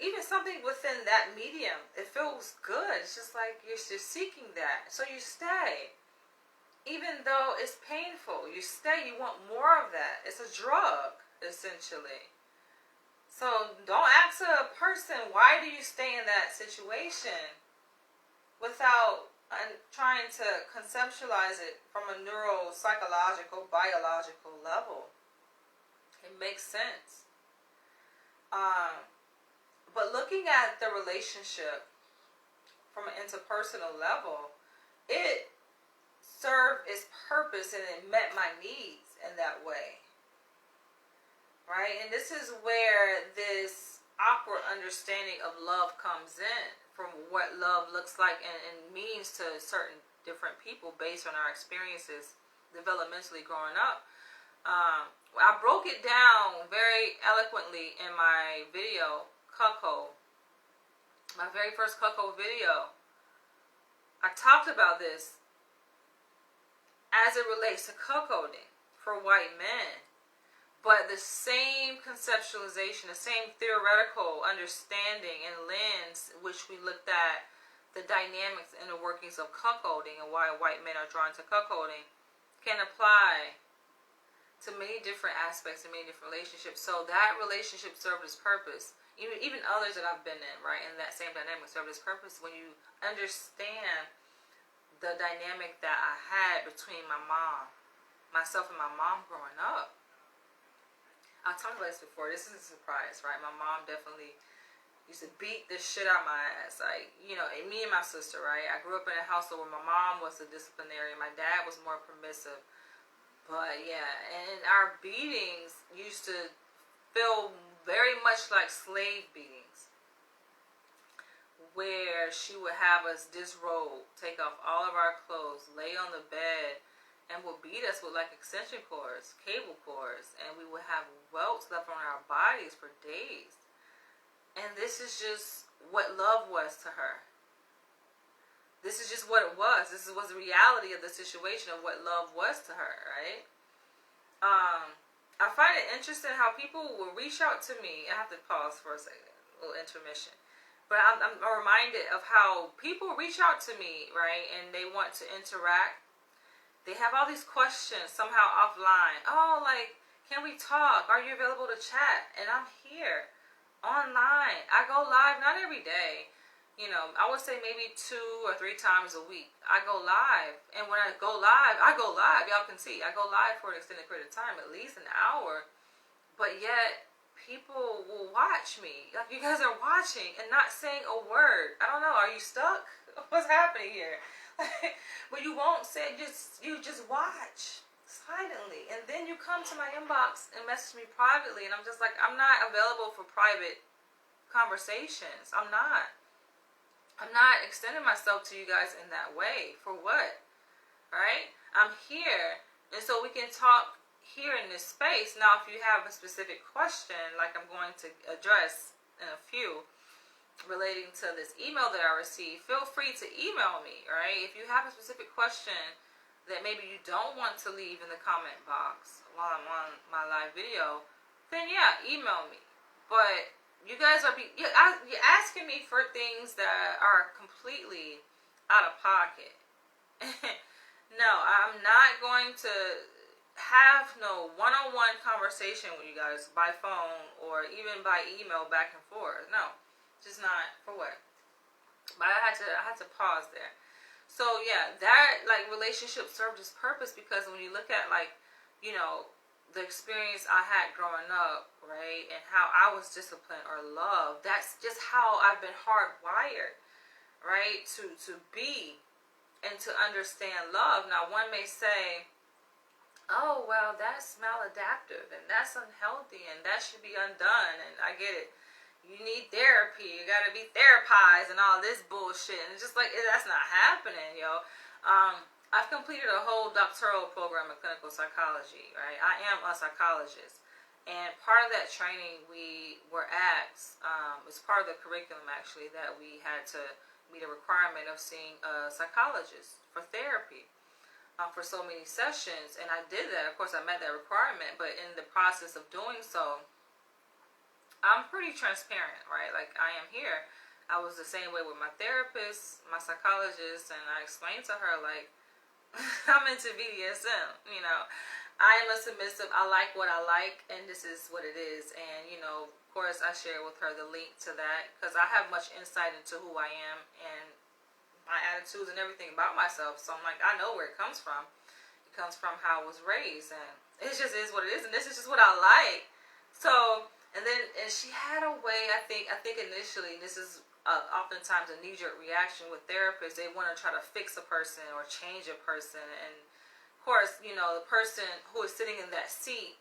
even something within that medium, it feels good. It's just like you're seeking that, so you stay. Even though it's painful, you stay, you want more of that. It's a drug, essentially. So don't ask a person, why do you stay in that situation, without trying to conceptualize it from a neuropsychological, biological level. It makes sense. But looking at the relationship from an interpersonal level, it served its purpose and it met my needs in that way. Right? And this is where this awkward understanding of love comes in, from what love looks like and means to certain different people based on our experiences developmentally growing up. I broke it down very eloquently in my video, Cuckold. My very first Cuckold video. I talked about this as it relates to cuckolding for white men. But the same conceptualization, the same theoretical understanding and lens which we looked at the dynamics and the workings of cuckolding and why white men are drawn to cuckolding can apply to many different aspects and many different relationships. So that relationship served its purpose. Even others that I've been in, right, in that same dynamic served its purpose when you understand the dynamic that I had between myself and my mom growing up. I've talked about this before. This isn't a surprise, right? My mom definitely used to beat the shit out my ass. Like, and me and my sister, right? I grew up in a household where my mom was the disciplinarian. My dad was more permissive. But, yeah. And our beatings used to feel very much like slave beatings, where she would have us disrobe, take off all of our clothes, lay on the bed, and would beat us with like extension cords, cable cords, and we would have welts left on our bodies for days. And this is just what love was to her. this is just what it was. This was the reality of the situation of what love was to her, right? I find it interesting how people will reach out to me. I have to pause for a second, a little intermission. But I'm reminded of how people reach out to me, right? And they want to interact. They have all these questions somehow offline. Oh, like, can we talk? Are you available to chat? And I'm here, online. I go live, not every day. You know, I would say maybe 2 or 3 times a week. I go live. And when I go live. Y'all can see. I go live for an extended period of time, at least an hour. But yet, people will watch me. Like, you guys are watching and not saying a word. I don't know. Are you stuck? What's happening here? But you won't say, you just watch silently. And then you come to my inbox and message me privately. And I'm just like, I'm not available for private conversations. I'm not extending myself to you guys in that way. For what? Right? I'm here. And so we can talk here in this space. Now, if you have a specific question, like I'm going to address in a few, relating to this email that I received, feel free to email me, right? If you have a specific question that maybe you don't want to leave in the comment box while I'm on my live video, then yeah, email me. But you guys you're asking me for things that are completely out of pocket. No, I'm not going to have no one-on-one conversation with you guys by phone or even by email back and forth. No, just not. For what? But I had to pause there. So yeah, that like relationship served its purpose, because when you look at, like, you know, the experience I had growing up, right, and how I was disciplined or loved, that's just how I've been hardwired, right, to be and to understand love. Now, one may say, oh, well, that's maladaptive and that's unhealthy and that should be undone, and I get it. You need therapy, you gotta be therapized and all this bullshit, and it's just like, that's not happening, yo. I've completed a whole doctoral program in clinical psychology, right? I am a psychologist. And part of that training we were asked, it's part of the curriculum actually, that we had to meet a requirement of seeing a psychologist for therapy for so many sessions. And I did that. Of course, I met that requirement, but in the process of doing so, I'm pretty transparent, right? Like, I am here. I was the same way with my therapist, my psychologist, and I explained to her, like, I'm into BDSM, you know. I am a submissive. I like what I like, and this is what it is. And, you know, of course, I share with her the link to that, because I have much insight into who I am and my attitudes and everything about myself. So I'm like, I know where it comes from. It comes from how I was raised, and it just is what it is, and this is just what I like. So, and she had a way, I think initially, this is oftentimes a knee-jerk reaction with therapists. They want to try to fix a person or change a person, and of course, you know, the person who is sitting in that seat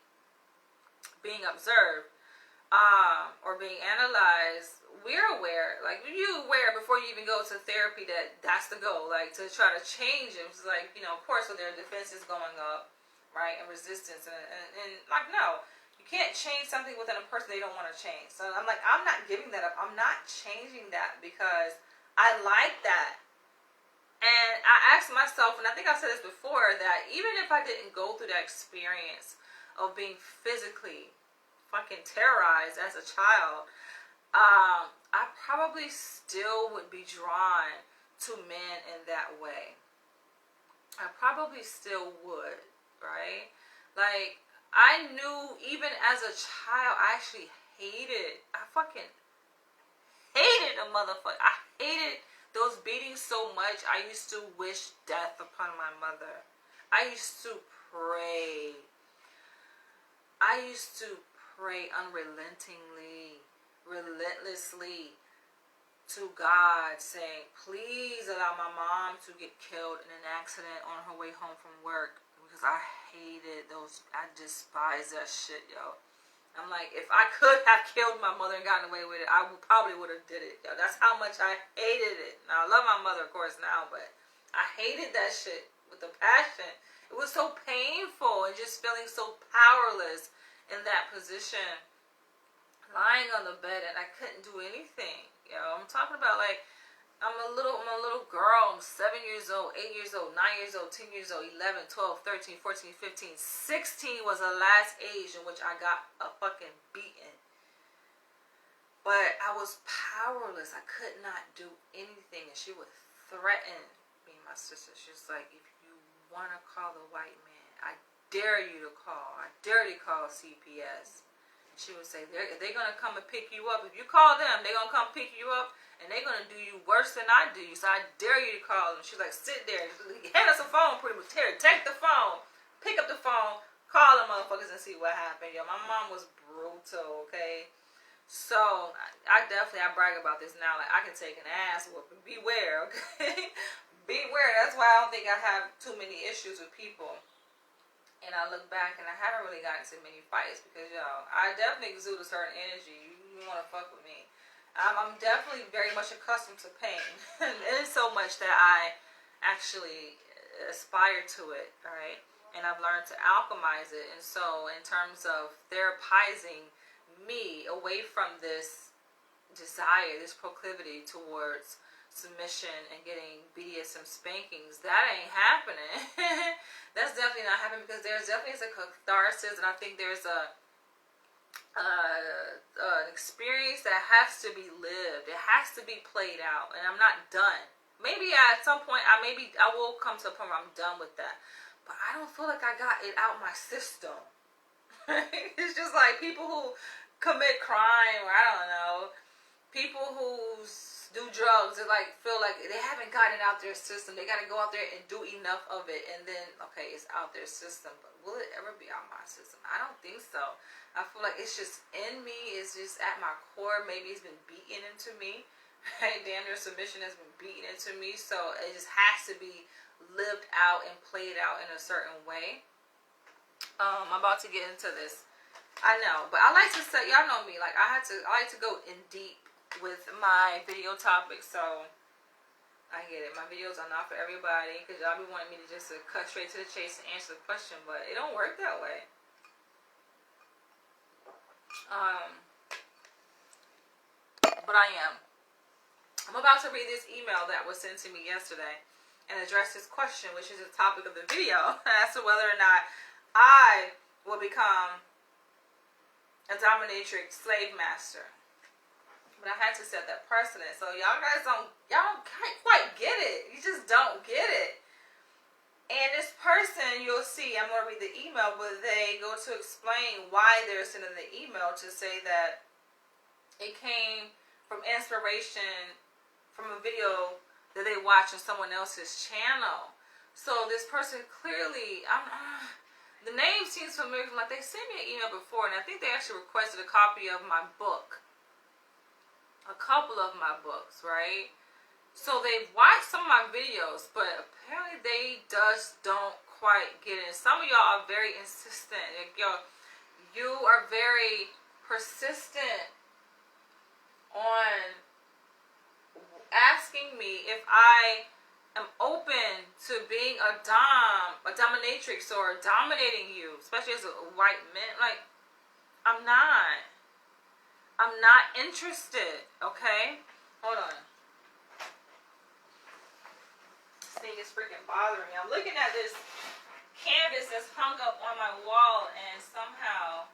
being observed or being analyzed, we're aware, like, you aware before you even go to therapy that that's the goal, like, to try to change them. It's like, you know, of course, with their defenses going up, right, and resistance, and like, no, you can't change something within a person they don't want to change. So I'm like, I'm not giving that up. I'm not changing that because I like that. And I asked myself, and I think I've said this before, that even if I didn't go through that experience of being physically fucking terrorized as a child, I probably still would be drawn to men in that way. I probably still would, right? Like, I knew even as a child, I actually I fucking hated a motherfucker. I hated those beatings so much. I used to wish death upon my mother. I used to pray. Unrelentingly, relentlessly to God, saying, please allow my mom to get killed in an accident on her way home from work. Because I hated those, I despise that shit, yo. I'm like, if I could have killed my mother and gotten away with it, I probably would have did it, yo. That's how much I hated it. Now, I love my mother, of course, now, but I hated that shit with a passion. It was so painful and just feeling so powerless in that position, lying on the bed, and I couldn't do anything, yo. I'm talking about, like, I'm a little girl. I'm 7 years old, 8 years old, 9 years old, 10 years old, 11, 12, 13, 14, 15, 16 was the last age in which I got a fucking beating. But I was powerless. I could not do anything. And she would threaten me and my sister. She was like, if you want to call the white man, I dare you to call. I dare you to call CPS. She would say, they're going to come and pick you up. If you call them, they're going to come pick you up, and they're going to do you worse than I do you. So I dare you to call them. She's like, sit there. Hand us a phone, pretty much. Terry, take the phone. Pick up the phone. Call them motherfuckers and see what happened. Yo, my mom was brutal, okay? So I brag about this now. Like, I can take an ass whooping. Beware, okay? Beware. That's why I don't think I have too many issues with people. And I look back and I haven't really gotten into many fights because, yo, I definitely exude a certain energy. You want to fuck with me. I'm definitely very much accustomed to pain. And so much that I actually aspire to it, right? And I've learned to alchemize it. And so in terms of therapizing me away from this desire, this proclivity towards submission and getting BDSM spankings, that ain't happening. That's definitely not happening because there's definitely a catharsis, and I think there's an experience that has to be lived. It has to be played out, and I'm not done. Maybe at some point I will come to a point where I'm done with that, but I don't feel like I got it out my system. It's just like people who commit crime, or I don't know, people who do drugs, they like feel like they haven't gotten it out their system. They got to go out there and do enough of it, and then okay, it's out their system. But will it ever be out my system? I don't think so. I feel like it's just in me. It's just at my core. Maybe it's been beaten into me. Right? Damn near submission has been beaten into me. So it just has to be lived out and played out in a certain way. I'm about to get into this. I know, but I like to say, y'all know me. Like I like to go in deep with my video topics, so I get it. My videos are not for everybody because y'all be wanting me to just cut straight to the chase and answer the question, but it don't work that way. But I'm about to read this email that was sent to me yesterday and address this question, which is the topic of the video, as to whether or not I will become a dominatrix slave master. But I had to set that precedent. So y'all don't quite get it. You just don't get it. And this person, you'll see, I'm going to read the email, but they go to explain why they're sending the email to say that it came from inspiration from a video that they watched on someone else's channel. So this person clearly, the name seems familiar. Like they sent me an email before, and I think they actually requested a copy of my book. A couple of my books, right? So they've watched some of my videos, but apparently they just don't quite get it. Some of y'all are very insistent. Like, you are very persistent on asking me if I am open to being a dominatrix, or dominating you, especially as a white man. Like, I'm not interested, okay? Hold on. This thing is freaking bothering me. I'm looking at this canvas that's hung up on my wall, and somehow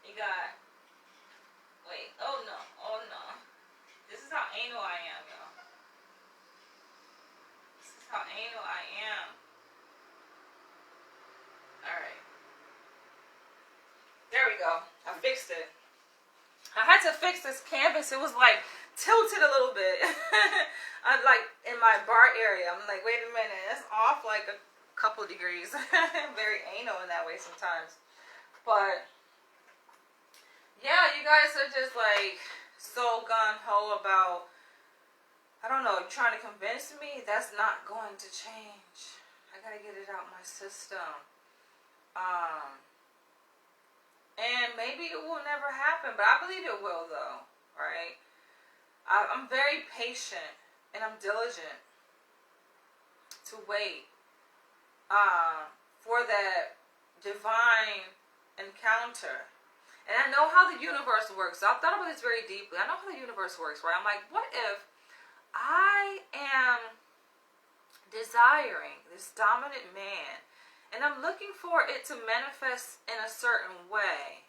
it got, wait, oh no. This is how anal I am, y'all. This is how anal I am. Alright. There we go. I fixed it. I had to fix this canvas. It was like tilted a little bit. I'm like in my bar area. I'm like, wait a minute, that's off like a couple degrees. Very anal in that way sometimes. But yeah, you guys are just like so gun-ho about, I don't know, trying to convince me. That's not going to change. I gotta get it out my system. And maybe it will never happen, but I believe it will, though, right? I'm very patient, and I'm diligent to wait for that divine encounter. And I know how the universe works. So I've thought about this very deeply. I know how the universe works, right? I'm like, what if I am desiring this dominant man, and I'm looking for it to manifest in a certain way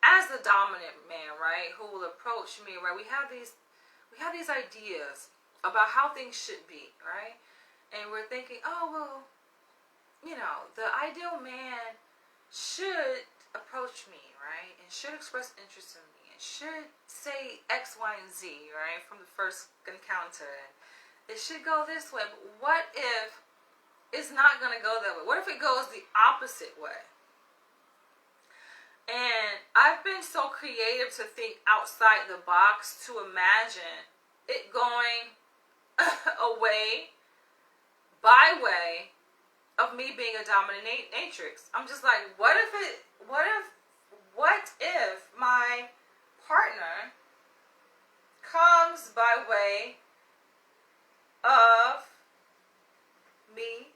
as the dominant man, right, who will approach me, right? We have these ideas about how things should be, right? And we're thinking, oh, well, you know, the ideal man should approach me, right? And should express interest in me, and should say X, Y, and Z, right? From the first encounter. And it should go this way. But what if it's not going to go that way? What if it goes the opposite way? And I've been so creative to think outside the box to imagine it going away by way of me being a dominatrix. I'm just like, what if my partner comes by way of me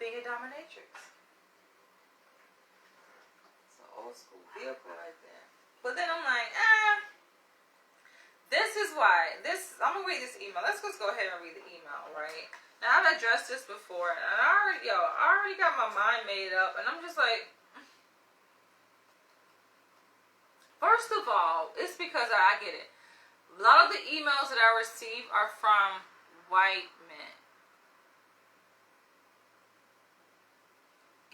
being a dominatrix? It's an old school vehicle right there. But then I'm like, this is why. I'm gonna read this email. Let's just go ahead and read the email, right? Now I've addressed this before, and I already got my mind made up, and I'm just like, first of all, it's because I get it. A lot of the emails that I receive are from white men.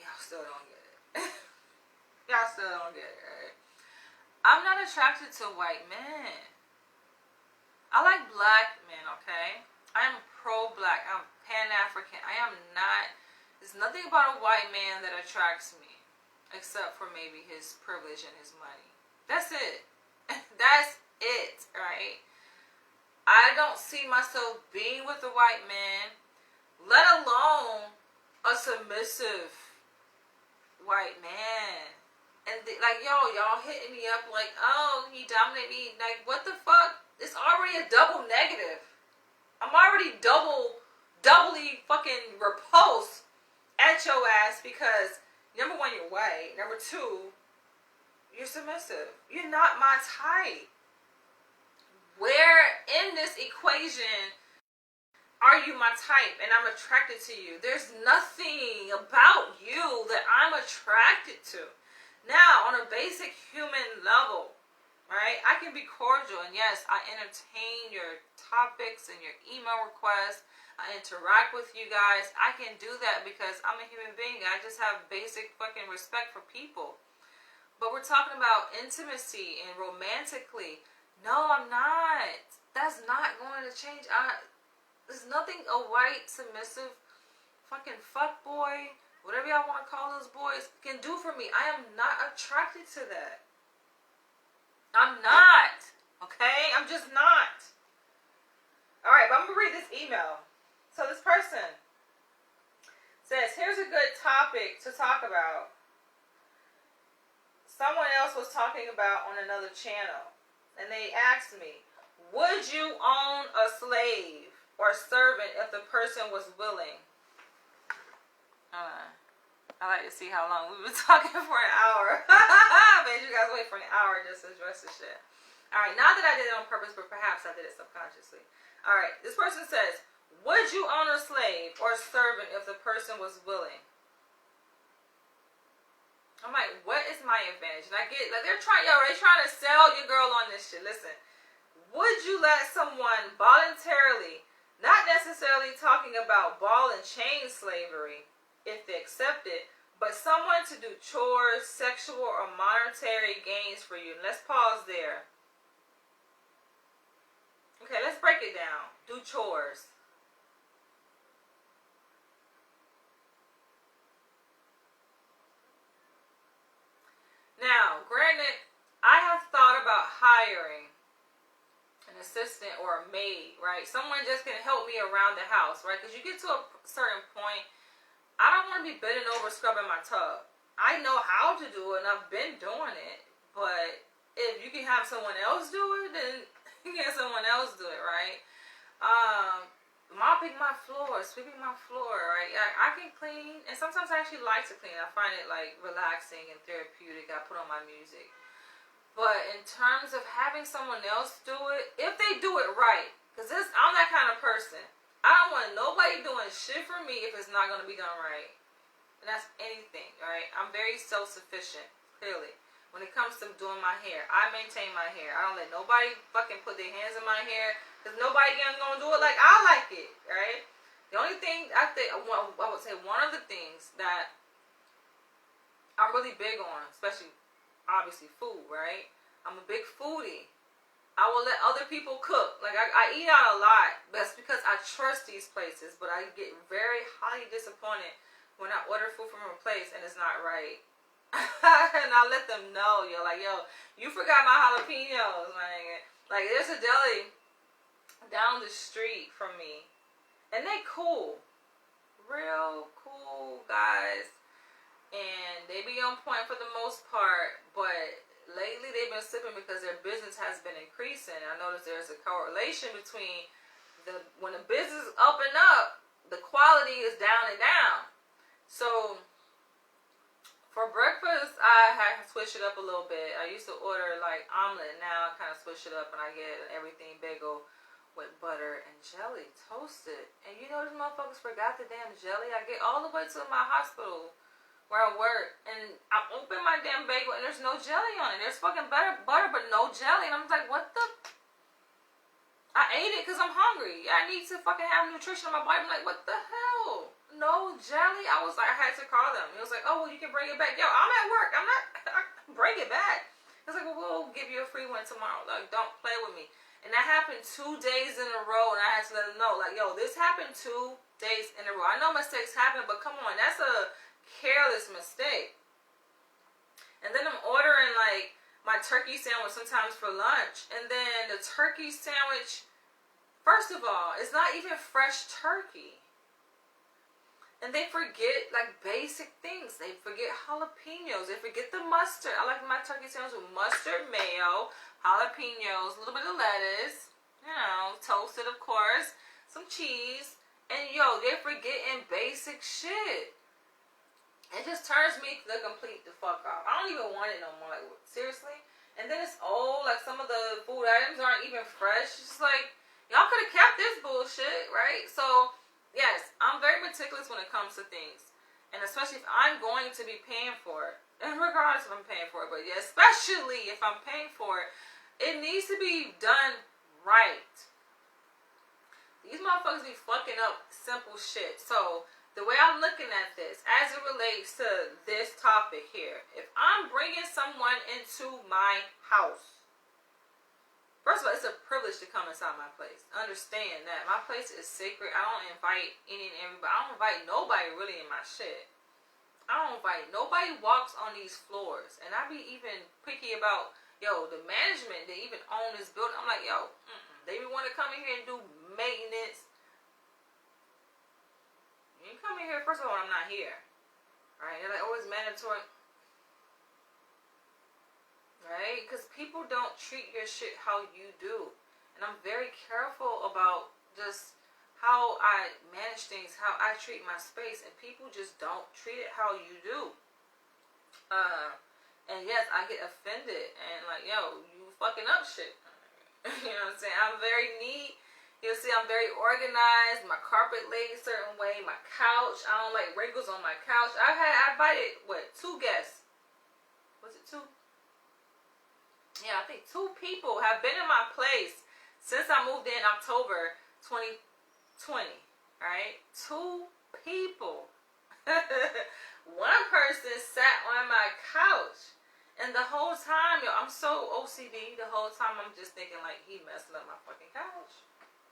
Y'all still don't get it. Y'all still don't get it, right? I'm not attracted to white men. I like black men, okay? I am pro-black. I'm Pan-African. I am not... There's nothing about a white man that attracts me, except for maybe his privilege and his money. That's it. That's it, right? I don't see myself being with a white man, let alone a submissive white man. And y'all hitting me up like, oh, he dominated me. Like, what the fuck? It's already a double negative. I'm already doubly fucking repulsed at your ass because, number one, you're white. Number two, you're submissive. You're not my type. Where in this equation are you my type and I'm attracted to you? There's nothing about you that I'm attracted to. Now, on a basic human level, right, I can be cordial, and yes, I entertain your topics and your email requests. I interact with you guys. I can do that because I'm a human being. I just have basic fucking respect for people. But we're talking about intimacy and romantically. No, I'm not. That's not going to change. There's nothing a white, submissive, fucking fuckboy, whatever y'all want to call those boys, can do for me. I am not attracted to that. I'm not. Okay? I'm just not. Alright, but I'm going to read this email. So this person says, here's a good topic to talk about. Someone else was talking about on another channel. And they asked me, would you own a slave or servant if the person was willing? I like to see how long we've been talking for an hour. I made you guys wait for an hour just to address this shit. Alright, not that I did it on purpose, but perhaps I did it subconsciously. Alright, this person says, would you own a slave or servant if the person was willing? I'm like, what is my advantage? And I get, like, they're trying to sell your girl on this shit. Listen, would you let someone voluntarily, not necessarily talking about ball and chain slavery, if they accept it, but someone to do chores, sexual or monetary gains for you? And let's pause there. Okay, let's break it down. Do chores. Now, granted, I have thought about hiring an assistant or a maid, right? Someone just can help me around the house, right? Because you get to a certain point, I don't want to be bending over scrubbing my tub. I know how to do it, and I've been doing it. But if you can have someone else do it, then you can have someone else do it, right? Mopping my floor, sweeping my floor, right? I can clean, and sometimes I actually like to clean. I find it like relaxing and therapeutic. I put on my music. But in terms of having someone else do it, if they do it right, Because I'm that kind of person. I don't want nobody doing shit for me if it's not going to be done right. And that's anything, right? I'm very self-sufficient, clearly. When it comes to doing my hair, I maintain my hair. I don't let nobody fucking put their hands in my hair. Because nobody ain't going to do it like I like it, right? The only thing, I would say one of the things that I'm really big on, especially, obviously, food, right? I'm a big foodie. I will let other people cook. Like, I eat out a lot. That's because I trust these places. But I get very highly disappointed when I order food from a place and it's not right. And I let them know, like, you forgot my jalapenos. Like, there's a deli down the street from me. And they cool. Real cool guys. And they be on point for the most part. But lately they've been slipping because their business has been increasing. I noticed there's a correlation between when the business is up and up, the quality is down and down. So for breakfast, I had to switch it up a little bit. I used to order like omelet. Now I kind of switch it up and I get an everything bagel with butter and jelly toasted. And you know, these motherfuckers forgot the damn jelly. I get all the way to my hospital where I work, and I open my damn bagel, and there's no jelly on it. There's fucking butter, but no jelly. And I'm like, what the? I ate it because I'm hungry. I need to fucking have nutrition in my body. I'm like, what the hell? No jelly? I was like, I had to call them. It was like, oh, well, you can bring it back. Yo, I'm at work. I bring it back. I was like, well, we'll give you a free one tomorrow. Like, don't play with me. And that happened 2 days in a row, and I had to let them know, like, yo, this happened 2 days in a row. I know mistakes happen, but come on, that's a careless mistake. And then I'm ordering like my turkey sandwich sometimes for lunch, and then the turkey sandwich, first of all, it's not even fresh turkey. And they forget like basic things. They forget jalapenos. They forget the mustard. I like my turkey sandwich with mustard, mayo, jalapenos, a little bit of lettuce, toasted of course, some cheese, and they're forgetting basic shit. It just turns me the complete the fuck off. I don't even want it no more. Like, seriously? And then it's old. Like, some of the food items aren't even fresh. It's just like, y'all could have kept this bullshit, right? So, yes, I'm very meticulous when it comes to things. And especially if I'm going to be paying for it. And regardless if I'm paying for it. But yeah, especially if I'm paying for it, it needs to be done right. These motherfuckers be fucking up simple shit. So, the way I'm looking at this, as it relates to this topic here, if I'm bringing someone into my house, first of all, it's a privilege to come inside my place. Understand that. My place is sacred. I don't invite any and everybody. I don't invite nobody really in my shit. I don't invite nobody walks on these floors. And I be even picky about, the management, they even own this building. I'm like, they be want to come in here and do maintenance. You come in here, first of all, I'm not here. Right? They're like, it's mandatory. Right? Because people don't treat your shit how you do. And I'm very careful about just how I manage things, how I treat my space. And people just don't treat it how you do. And yes, I get offended. And like, you fucking up shit. You know what I'm saying? I'm very neat. You'll see I'm very organized. My carpet laid a certain way. My couch. I don't like wrinkles on my couch. I invited, 2 guests. Was it 2? Yeah, I think 2 people have been in my place since I moved in October 2020. Alright? 2 people. One person sat on my couch. And the whole time, I'm so OCD. The whole time I'm just thinking like, he messing up my fucking couch.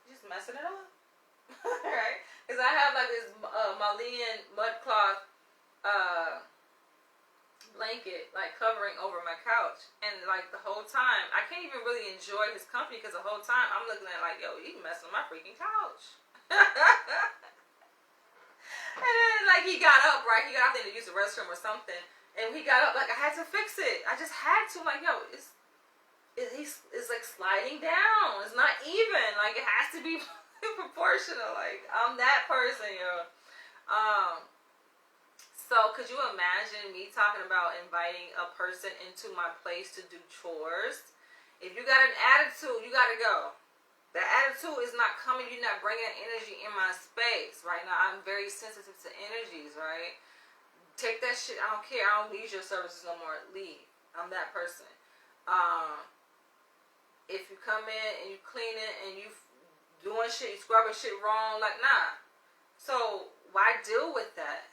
Just messing it up. Right? Because I have like this Malian mud cloth blanket like covering over my couch. And like the whole time, I can't even really enjoy his company because the whole time I'm looking at like, he messing with my freaking couch. And then like he got up, right? He got out there to use the restroom or something. And he got up, like I had to fix it. I just had to, like, it's like sliding down. It's not even. Like, it has to be proportional. Like, I'm that person, So, could you imagine me talking about inviting a person into my place to do chores? If you got an attitude, you got to go. That attitude is not coming. You're not bringing energy in my space. Right now, I'm very sensitive to energies, right? Take that shit. I don't care. I don't need your services no more. Leave. I'm that person. If you come in and you clean it and you doing shit, you scrubbing shit wrong, like, nah. So why deal with that?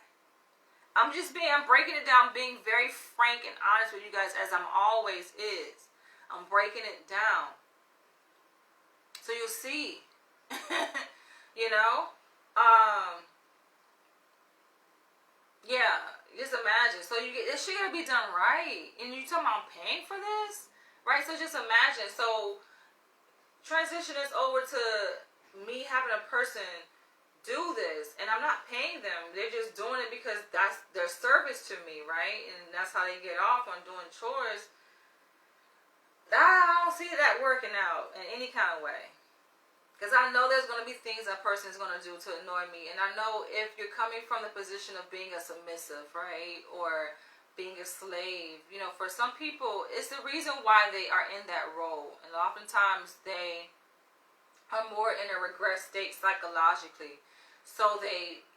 I'm breaking it down, being very frank and honest with you guys, as I'm always is. I'm breaking it down. So you'll see. You know? Yeah, just imagine. So you get this shit gotta be done right. And you talking about paying for this? Right? So just imagine. So transition this over to me having a person do this, and I'm not paying them. They're just doing it because that's their service to me, right? And that's how they get off on doing chores. I don't see that working out in any kind of way. Because I know there's going to be things that person is going to do to annoy me. And I know if you're coming from the position of being a submissive, right? Or being a slave. You know, for some people, it's the reason why they are in that role. And oftentimes they are more in a regress state psychologically. So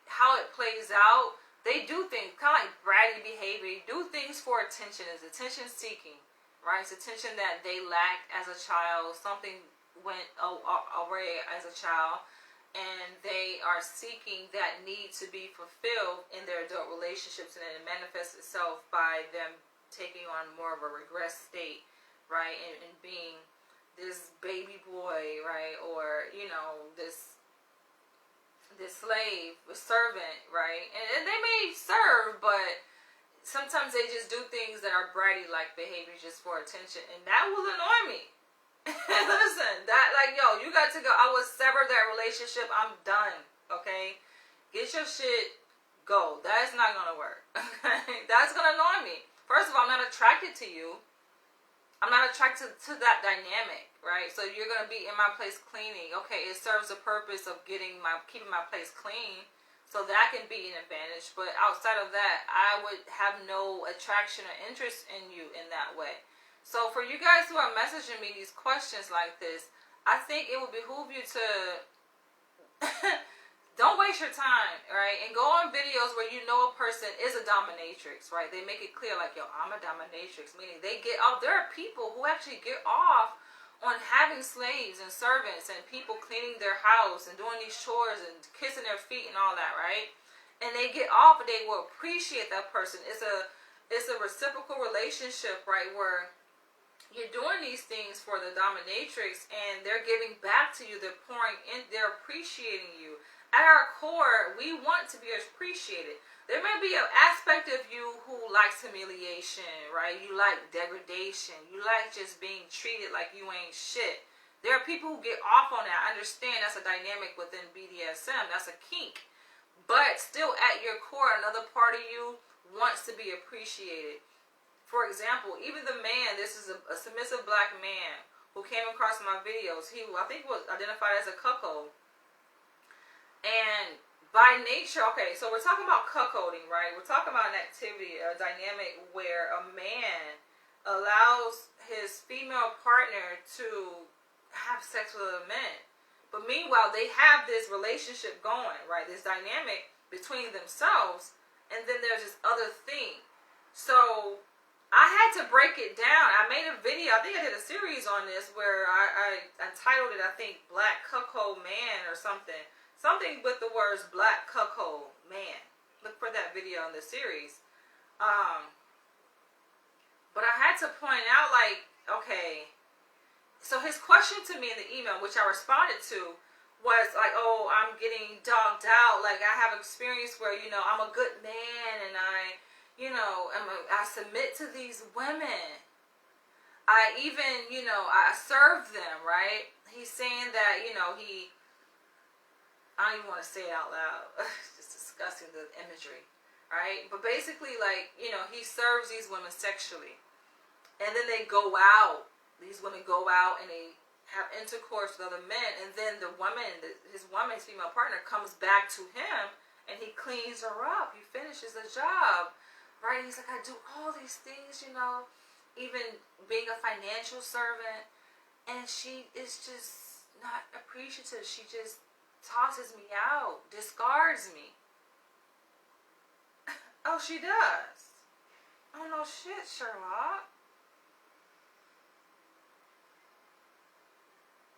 how it plays out, they do things, kind of like bratty behavior. They do things for attention. It's attention seeking, right? It's attention that they lacked as a child. Something went away as a child, and they are seeking that need to be fulfilled in their adult relationships, and it manifests itself by them taking on more of a regress state, right, and being this baby boy, right, or, you know, this slave, a servant, right, and they may serve, but sometimes they just do things that are bratty like behavior just for attention, and that will annoy me. Listen, that, like, yo, you got to go. I will sever that relationship. I'm done. Okay, get your shit. Go. That is not gonna work. Okay, that's gonna annoy me. First of all, I'm not attracted to you. I'm not attracted to that dynamic, right? So you're gonna be in my place cleaning. Okay, it serves the purpose of keeping my place clean, so that can be an advantage. But outside of that, I would have no attraction or interest in you in that way. So for you guys who are messaging me these questions like this, I think it would behoove you to don't waste your time, right? And go on videos where you know a person is a dominatrix, right? They make it clear like, yo, I'm a dominatrix, meaning they get off. There are people who actually get off on having slaves and servants and people cleaning their house and doing these chores and kissing their feet and all that, right? And they get off and they will appreciate that person. It's a reciprocal relationship, right, where you're doing these things for the dominatrix and they're giving back to you. They're pouring in, they're appreciating you. At our core, we want to be appreciated. There may be an aspect of you who likes humiliation, right? You like degradation. You like just being treated like you ain't shit. There are people who get off on that. I understand that's a dynamic within BDSM. That's a kink. But still at your core, another part of you wants to be appreciated. For example, even the man, this is a submissive black man who came across my videos. He, I think, was identified as a cuckold. And by nature, okay, so we're talking about cuckolding, right? We're talking about an activity, a dynamic where a man allows his female partner to have sex with a man. But meanwhile, they have this relationship going, right? This dynamic between themselves. And then there's this other thing. So I had to break it down. I made a video. I think I did a series on this where I entitled it, I think, Black Cuckold Man or something. Something with the words Black Cuckold Man. Look for that video in the series. But I had to point out, like, okay. So his question to me in the email, which I responded to, was like, oh, I'm getting dogged out. Like, I have experience where, you know, I'm a good man and I submit to these women. I even, you know, I serve them, right? He's saying that, you know, I don't even want to say it out loud. It's just disgusting, the imagery, right? But basically, like, you know, he serves these women sexually. And then they go out. These women go out and they have intercourse with other men. And then the woman, his female partner, comes back to him and he cleans her up. He finishes the job. Right? He's like, I do all these things, you know, even being a financial servant. And she is just not appreciative. She just tosses me out, discards me. Oh, she does. Oh, no shit, Sherlock.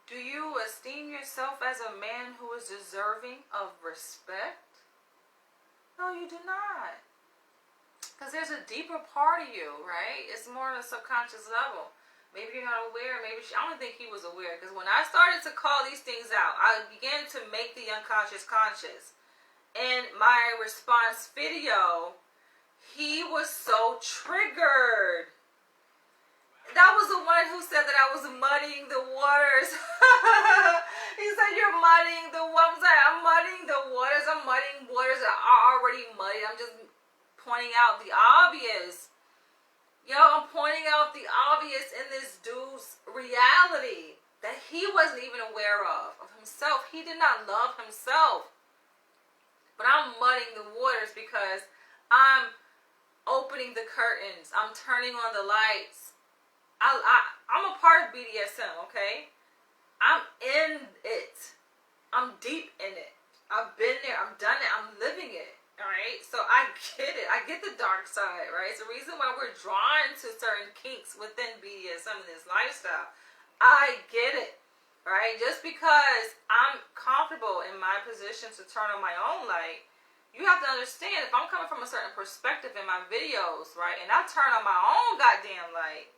Do you esteem yourself as a man who is deserving of respect? No, you do not. Because there's a deeper part of you, right? It's more on a subconscious level. Maybe you're not aware. Maybe I don't think he was aware. Because when I started to call these things out, I began to make the unconscious conscious. In my response video, he was so triggered. That was the one who said that I was muddying the waters. He said, you're muddying the waters. I'm muddying the waters. I'm muddying waters that are already muddy. I'm just pointing out the obvious. Yo, I'm pointing out the obvious in this dude's reality that he wasn't even aware of himself. He did not love himself. But I'm muddying the waters because I'm opening the curtains. I'm turning on the lights. I'm a part of BDSM, okay? I'm in it. I'm deep in it. I've been there. I've done it. I'm living it, all right? So I get it. I get the dark side, right? It's the reason why we're drawn to certain kinks within BDSM in this lifestyle. I get it, right? Just because I'm comfortable in my position to turn on my own light, you have to understand, if I'm coming from a certain perspective in my videos, right, and I turn on my own goddamn light,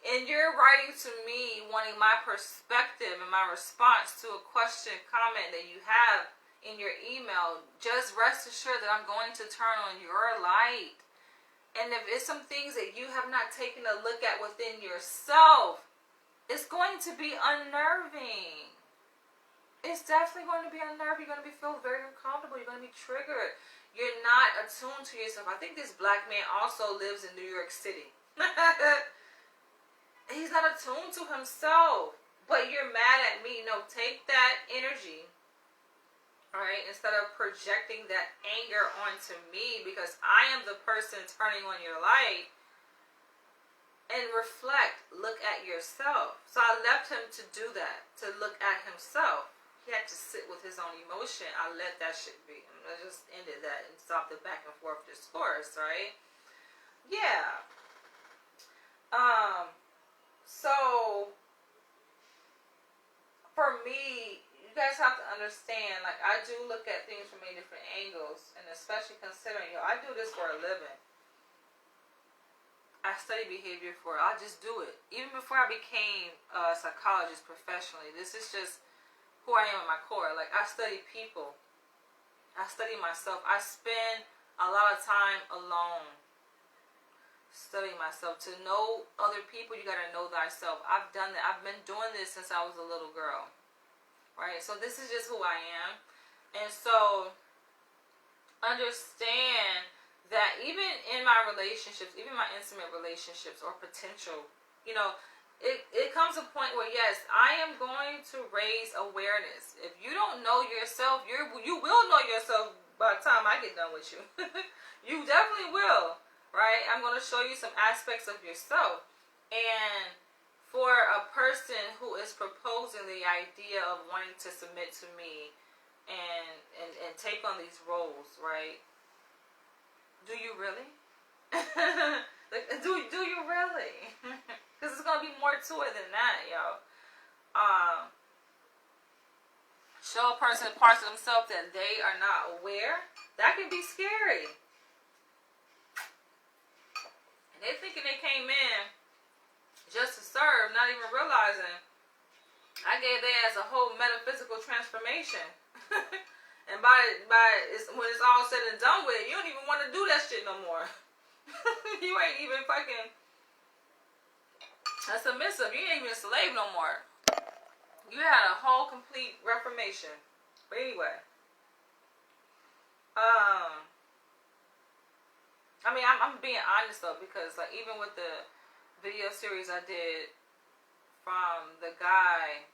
and you're writing to me wanting my perspective and my response to a question, comment that you have in your email, just rest assured that I'm going to turn on your light. And if it's some things that you have not taken a look at within yourself, it's going to be unnerving. It's definitely going to be unnerving. You're going to feel very uncomfortable. You're going to be triggered. You're not attuned to yourself. I think this black man also lives in New York City. He's not attuned to himself. But you're mad at me. No, take that energy, all right, instead of projecting that anger onto me, because I am the person turning on your light. And reflect. Look at yourself. So I left him to do that. To look at himself. He had to sit with his own emotion. I let that shit be. I just ended that and stopped the back and forth discourse, right? Yeah. So for me, you guys have to understand, like, I do look at things from many different angles, and especially considering, I do this for a living. I study behavior I just do it. Even before I became a psychologist professionally, this is just who I am at my core. Like, I study people. I study myself. I spend a lot of time alone studying myself. To know other people, you gotta know thyself. I've done that. I've been doing this since I was a little girl. Right? So this is just who I am. And so, understand that even in my relationships, even my intimate relationships or potential, it comes a point where, yes, I am going to raise awareness. If you don't know yourself, you will know yourself by the time I get done with you. You definitely will, right? I'm going to show you some aspects of yourself. And for a person who is proposing the idea of wanting to submit to me and take on these roles, right? Do you really? Like, do you really? Because it's going to be more to it than that, yo. Show a person parts of themselves that they are not aware. That can be scary. And they thinking they came in just to serve, not even realizing I gave their ass a whole metaphysical transformation. And when it's all said and done with, you don't even want to do that shit no more. You ain't even fucking a submissive. You ain't even a slave no more. You had a whole complete reformation. But anyway, I mean, I'm being honest though, because like even with the video series I did from the guy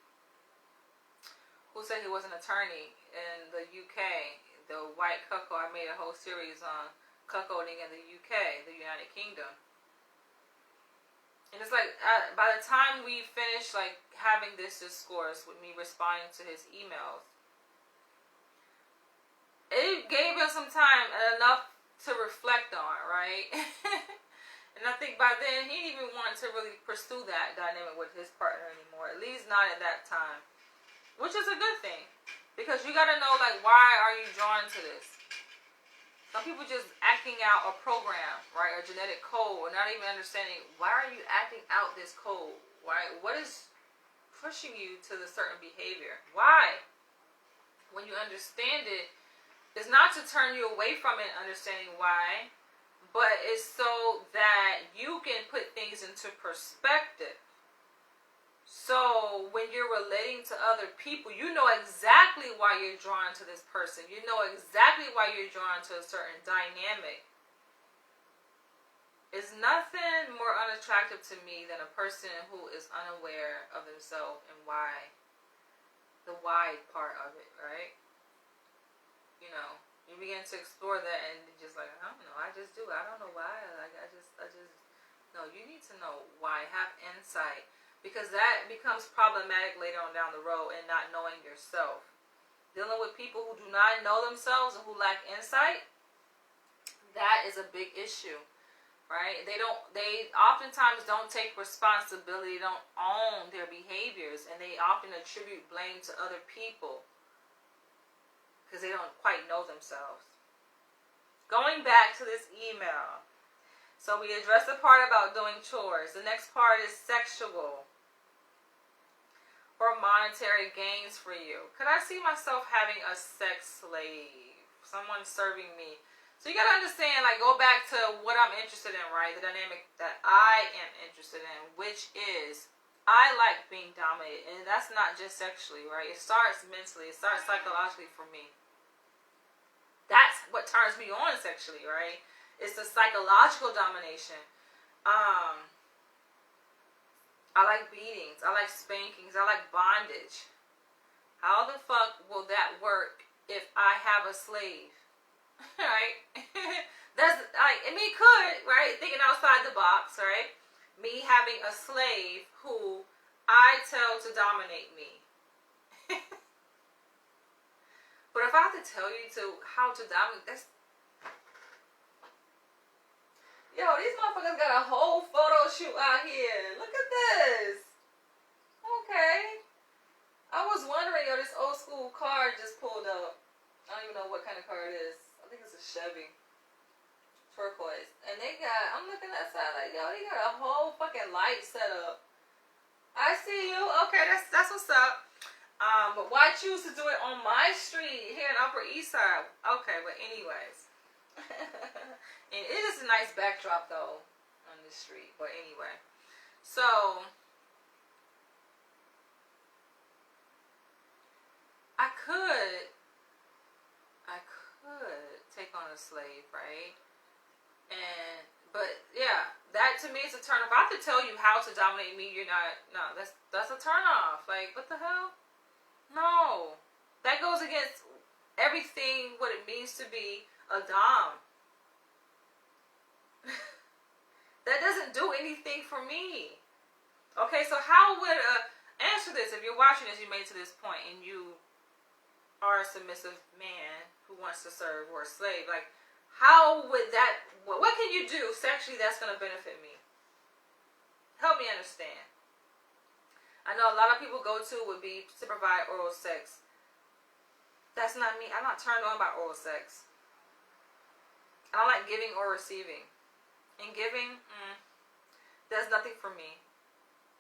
who said he was an attorney in the UK, the white cuckold, I made a whole series on cuckolding in the UK, the United Kingdom. And it's like, by the time we finish, like, having this discourse with me responding to his emails, it gave him some time and enough to reflect on, right? And I think by then, he didn't even want to really pursue that dynamic with his partner anymore. At least not at that time. Which is a good thing. Because you gotta know, like, why are you drawn to this? Some people just acting out a program, right? A genetic code, or not even understanding, why are you acting out this code, right? What is pushing you to the certain behavior? Why? When you understand it, it's not to turn you away from it, understanding why, but it's so that you can put things into perspective. So when you're relating to other people, you know exactly why you're drawn to this person. You know exactly why you're drawn to a certain dynamic. It's nothing more unattractive to me than a person who is unaware of themselves and why. The why part of it, right? You know, you begin to explore that and you're just like, I don't know, I just do. I don't know why. Like, I just, no, you need to know why. Have insight. Because that becomes problematic later on down the road and not knowing yourself. Dealing with people who do not know themselves and who lack insight, that is a big issue, right? They oftentimes don't take responsibility, don't own their behaviors, and they often attribute blame to other people because they don't quite know themselves. Going back to this email. So we addressed the part about doing chores. The next part is sexual or monetary gains for you. Could I see myself having a sex slave? Someone serving me. So you got to understand, like, go back to what I'm interested in, right? The dynamic that I am interested in, which is I like being dominated. And that's not just sexually, right? It starts mentally. It starts psychologically for me. That's what turns me on sexually, right? It's the psychological domination. I like beatings. I like spankings. I like bondage. How the fuck will that work if I have a slave? Right? That's like, I mean, it could, right? Thinking outside the box, right? Me having a slave who I tell to dominate me. But if I have to tell you how to dominate, that's... Yo, these motherfuckers got a whole photo shoot out here. Look at this. Okay. I was wondering, yo, this old school car just pulled up. I don't even know what kind of car it is. I think it's a Chevy. Turquoise. And they got, I'm looking outside like, yo, they got a whole fucking light set up. I see you. Okay, that's what's up. But why choose to do it on my street here in Upper East Side? Okay, but anyways. And it is a nice backdrop though on this street. But anyway. So I could take on a slave, right? But yeah, that to me is a turn off. If I have to tell you how to dominate me, you're not, no, that's a turn off. Like, what the hell? No. That goes against everything what it means to be a dom. That doesn't do anything for me. Okay, so how would answer this? If you're watching this, you made it to this point and you are a submissive man who wants to serve or a slave, like, how would that, what can you do sexually that's going to benefit me? Help me understand. I know a lot of people go to would be to provide oral sex. That's not me. I'm not turned on by oral sex. I don't like giving or receiving. And giving does nothing for me.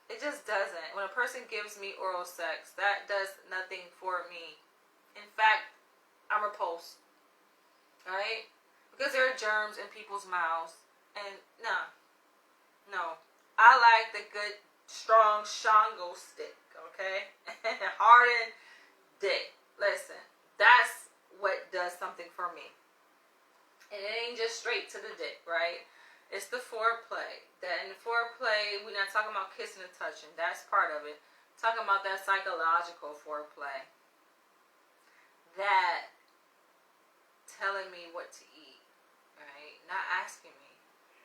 It just doesn't. When a person gives me oral sex, that does nothing for me. In fact, I'm repulsed. Right? Because there are germs in people's mouths. And no. I like the good, strong Shango stick. Okay? Hardened dick. Listen, that's what does something for me. And it ain't just straight to the dick, right? It's the foreplay. That in the foreplay, we're not talking about kissing and touching. That's part of it. Talking about that psychological foreplay. That telling me what to eat, right? Not asking me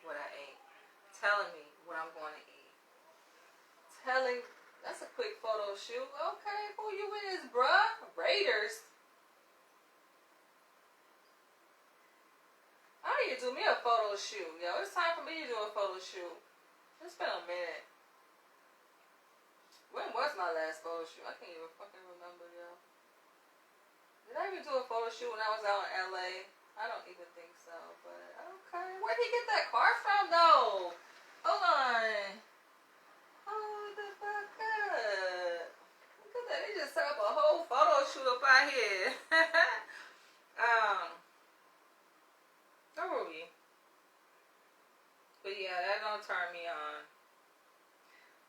what I ate. Telling me what I'm going to eat. Telling, that's a quick photo shoot. Okay, who you is, bruh? Raiders. I need to do me a photo shoot, yo. It's time for me to do a photo shoot. It's been a minute. When was my last photo shoot? I can't even fucking remember, yo. Did I even do a photo shoot when I was out in LA? I don't even think so, but okay. Where'd he get that car from, though? Hold on. Hold the fuck up. Look at that. They just set up a whole photo shoot up out here. Where were we? But yeah, that don't turn me on.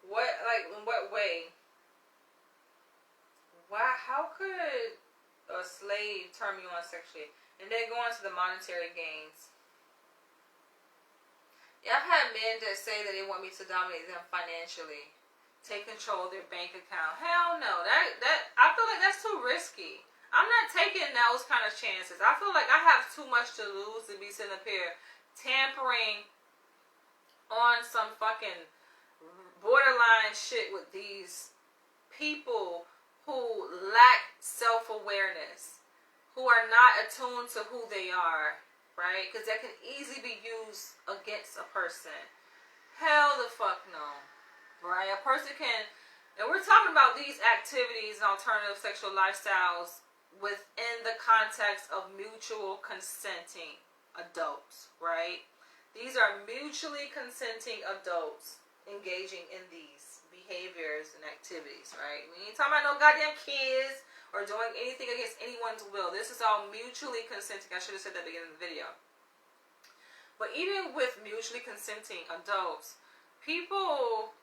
What, like, in what way? Why, how could a slave turn me on sexually? And then go on to the monetary gains. Yeah, I've had men that say that they want me to dominate them financially. Take control of their bank account. Hell no. That I feel like that's too risky. I'm not taking those kind of chances. I feel like I have too much to lose to be sitting up here tampering on some fucking borderline shit with these people who lack self-awareness, who are not attuned to who they are, right? Because that can easily be used against a person. Hell the fuck no, right? A person can, and we're talking about these activities and alternative sexual lifestyles within the context of mutual consenting adults, right? These are mutually consenting adults engaging in these behaviors and activities, right? We ain't talking about no goddamn kids or doing anything against anyone's will. This is all mutually consenting. I should have said that at the beginning of the video. But even with mutually consenting adults, people,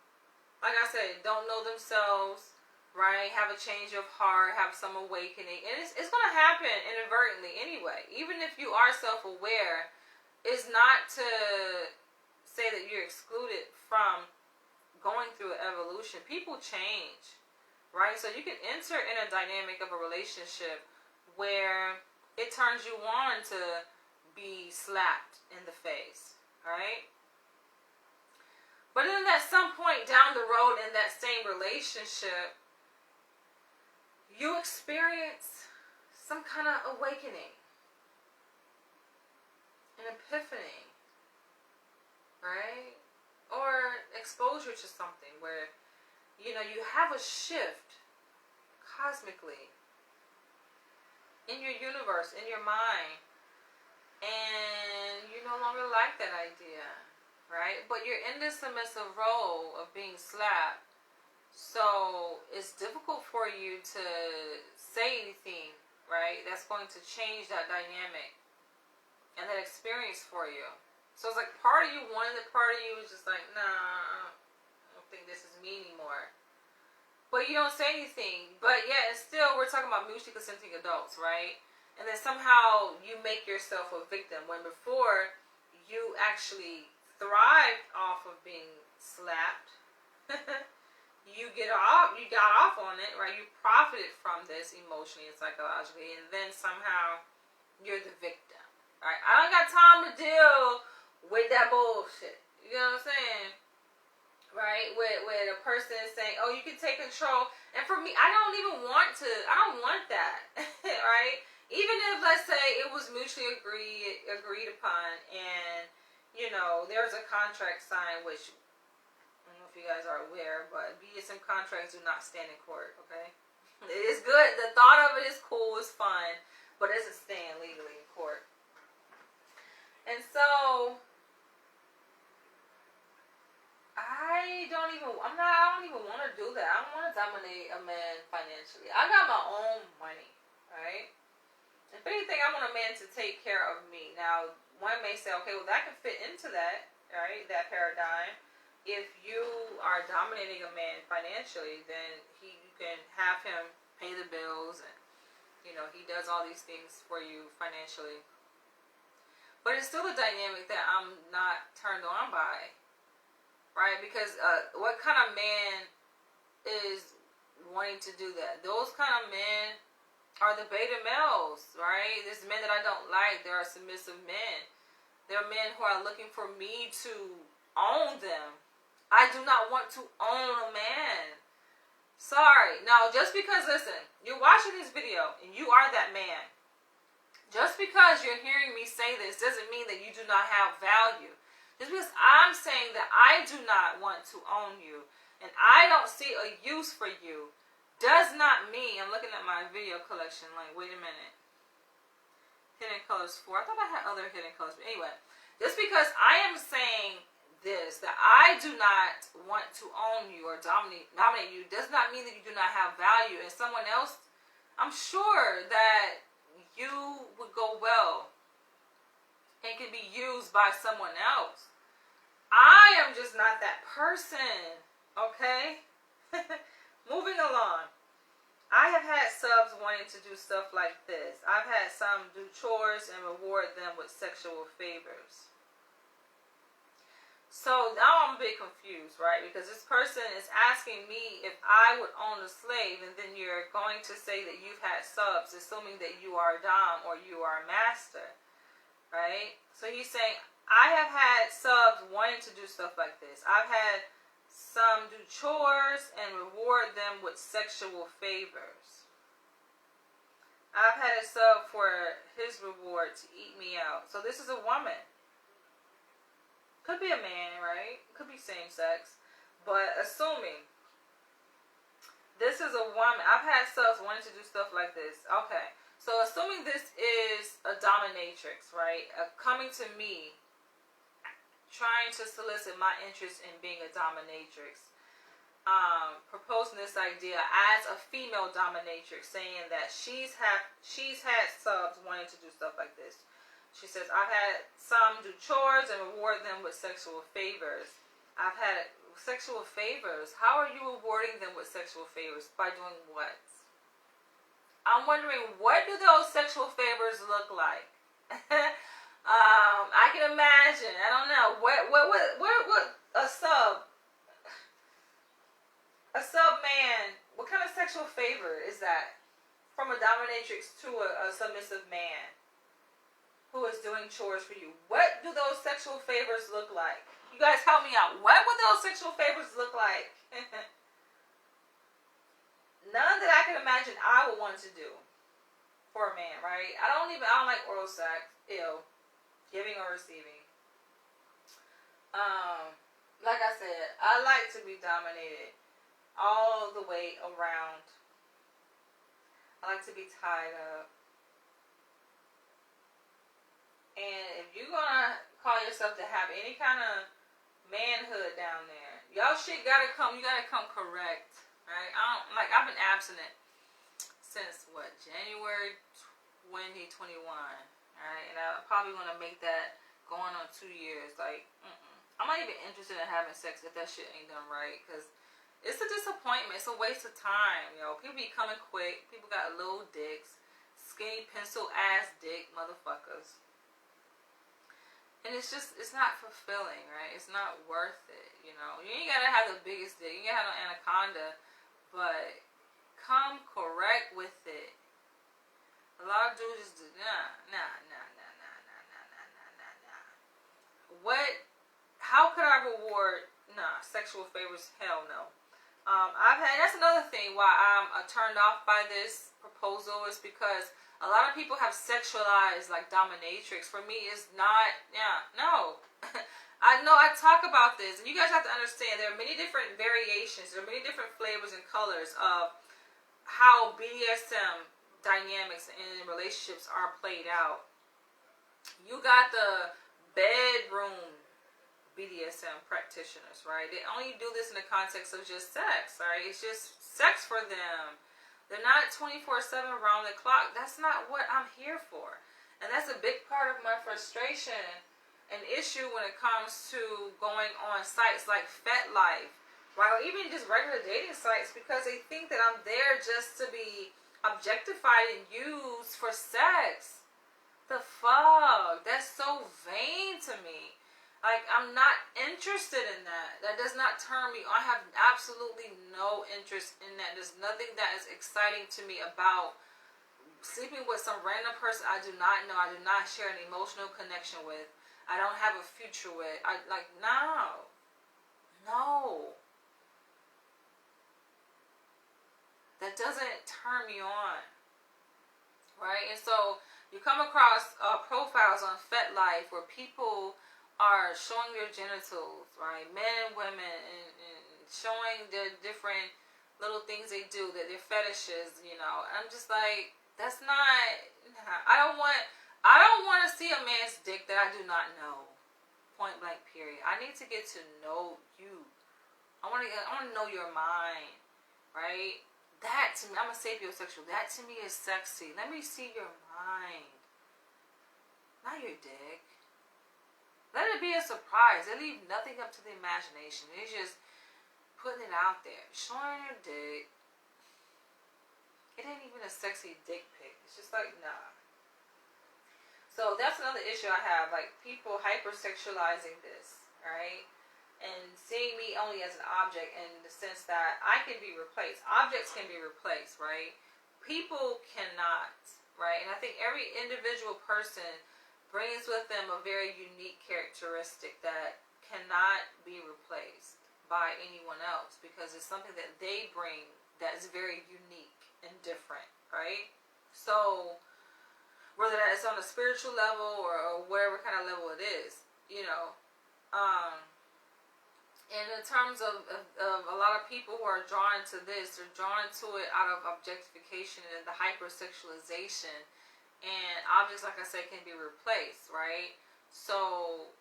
like I said, don't know themselves, right? Have a change of heart, have some awakening. And it's going to happen inadvertently anyway. Even if you are self-aware, it's not to say that you're excluded from going through an evolution. People change, right? So you can enter in a dynamic of a relationship where it turns you on to be slapped in the face, right? But then at some point down the road in that same relationship, you experience some kind of awakening, an epiphany, right? Or exposure to something where, you know, you have a shift cosmically in your universe, in your mind, and you no longer like that idea, right? But you're in this submissive role of being slapped. So it's difficult for you to say anything, right, that's going to change that dynamic and that experience for you. So it's like part of you wanted it, part of you was just like, nah, I don't think this is me anymore. But you don't say anything. But yeah, and still we're talking about mutually consenting adults, right? And then somehow you make yourself a victim when before you actually thrived off of being slapped. You got off on it, right? You profited from this emotionally and psychologically, and then somehow you're the victim, right? I don't got time to deal with that bullshit. You know what I'm saying? Right? Where the person is saying, oh, you can take control. And for me, I don't want that. Right? Even if, let's say, it was mutually agreed upon, and, you know, there's a contract signed, which, I don't know if you guys are aware, but BDSM contracts do not stand in court, okay? It is good. The thought of it is cool, it's fun, but it doesn't stand legally in court. And so I don't even want to do that. I don't want to dominate a man financially. I got my own money, right? If anything, I want a man to take care of me. Now, one may say, okay, well, that can fit into that, right? That paradigm. If you are dominating a man financially, then you can have him pay the bills, and, you know, he does all these things for you financially. But it's still a dynamic that I'm not turned on by, right? Because what kind of man is wanting to do that? Those kind of men are the beta males, right? There's men that I don't like. There are submissive men. There are men who are looking for me to own them. I do not want to own a man. Sorry. Now, just because, listen, you're watching this video and you are that man. Just because you're hearing me say this doesn't mean that you do not have value. Just because I'm saying that I do not want to own you and I don't see a use for you does not mean, I'm looking at my video collection like, wait a minute. Hidden Colors 4. I thought I had other Hidden Colors. But anyway, just because I am saying this, that I do not want to own you or dominate you, does not mean that you do not have value. And someone else, I'm sure that you would go well and can be used by someone else. I am just not that person, okay? Moving along. I have had subs wanting to do stuff like this. I've had some do chores and reward them with sexual favors. So now I'm a bit confused, right? Because this person is asking me if I would own a slave, and then you're going to say that you've had subs, assuming that you are a dom or you are a master, right? So he's saying, I have had subs wanting to do stuff like this. I've had some do chores and reward them with sexual favors. I've had a sub for his reward to eat me out. So this is a woman. Could be a man, right? Could be same sex. But assuming this is a woman. I've had subs wanting to do stuff like this. Okay. So assuming this is a dominatrix, right? Coming to me, trying to solicit my interest in being a dominatrix. Proposing this idea as a female dominatrix, saying that she's had subs wanting to do stuff like this. She says, I've had some do chores and reward them with sexual favors. I've had sexual favors. How are you rewarding them with sexual favors? By doing what? I'm wondering, what do those sexual favors look like? I can imagine. I don't know. What a sub man, what kind of sexual favor is that? From a dominatrix to a submissive man who is doing chores for you. What do those sexual favors look like? You guys help me out. What would those sexual favors look like? None that I can imagine I would want to do for a man, right? I don't like oral sex. Ew. Giving or receiving. Like I said, I like to be dominated all the way around. I like to be tied up. And if you're gonna call yourself to have any kind of manhood down there, y'all shit gotta come. You gotta come correct, right? I've been abstinent since what, January 2021, right? And I probably want to make that going on 2 years. Like, I'm not even interested in having sex if that shit ain't done right, because it's a disappointment. It's a waste of time, yo. People be coming quick. People got little dicks, skinny pencil ass dick motherfuckers. And it's not fulfilling, right? It's not worth it, you know. You ain't gotta have the biggest dick. You ain't gotta have no anaconda, but come correct with it. A lot of dudes just nah. What? How could I reward? Nah, sexual favors? Hell no. That's another thing why I'm turned off by this proposal, is because a lot of people have sexualized like dominatrix. For me, it's not. Yeah, no. I know I talk about this, and you guys have to understand there are many different variations. There are many different flavors and colors of how BDSM dynamics in relationships are played out. You got the bedroom BDSM practitioners, right? They only do this in the context of just sex, right? It's just sex for them. They're not 24/7 around the clock. That's not what I'm here for. And that's a big part of my frustration and issue when it comes to going on sites like FetLife, right? Or even just regular dating sites, because they think that I'm there just to be objectified and used for sex. The fuck? That's so vain to me. Like, I'm not interested in that. That does not turn me on. I have absolutely no interest in that. There's nothing that is exciting to me about sleeping with some random person I do not know. I do not share an emotional connection with. I don't have a future with. No. No. That doesn't turn me on. Right? And so you come across profiles on FetLife where people are showing their genitals, right? Men and women, and showing the different little things they do, that their fetishes, you know. I'm just like, that's not. I don't want to see a man's dick that I do not know. Point blank. Period. I need to get to know you. I want to know your mind, right? That to me, I'm a sapiosexual. That to me is sexy. Let me see your mind, not your dick. Let it be a surprise. They leave nothing up to the imagination. They're just putting it out there, showing your dick. It ain't even a sexy dick pic. It's just like, nah. So that's another issue I have. Like, people hypersexualizing this, right? And seeing me only as an object in the sense that I can be replaced. Objects can be replaced, right? People cannot, right? And I think every individual person brings with them a very unique characteristic that cannot be replaced by anyone else, because it's something that they bring that is very unique and different, right? So whether that is on a spiritual level or whatever kind of level it is, you know. And in terms of a lot of people who are drawn to this, they're drawn to it out of objectification and the hypersexualization. And objects, like I said, can be replaced, right? So,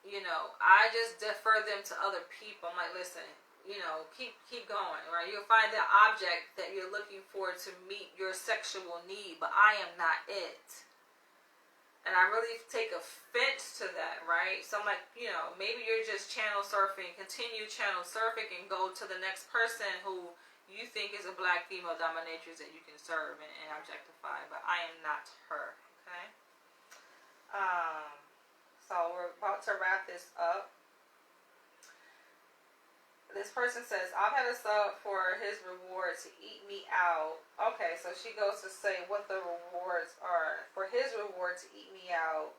you know, I just defer them to other people. I'm like, listen, you know, keep going, right? You'll find the object that you're looking for to meet your sexual need, but I am not it. And I really take offense to that, right? So I'm like, you know, maybe you're just channel surfing, continue channel surfing, and go to the next person who you think is a black female dominatrix that you can serve and objectify, but I am not her, okay? So we're about to wrap this up. This person says, I've had a sub for his reward to eat me out. Okay, so she goes to say what the rewards are. For his reward to eat me out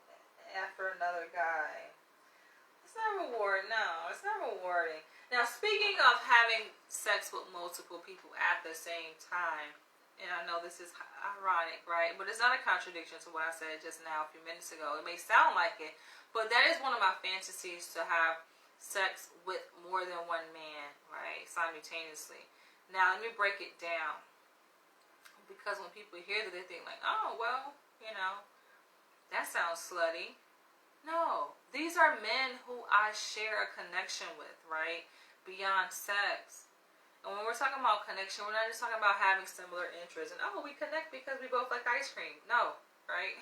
after another guy. It's not reward, no. It's not rewarding. Now, speaking of having sex with multiple people at the same time, and I know this is ironic, right? But it's not a contradiction to what I said just now a few minutes ago. It may sound like it, but that is one of my fantasies, to have sex with more than one man, right, simultaneously. Now, let me break it down, because when people hear that, they think like, oh, well, you know, that sounds slutty. No, these are men who I share a connection with, right, beyond sex. And when we're talking about connection, we're not just talking about having similar interests and, oh, we connect because we both like ice cream. No, right?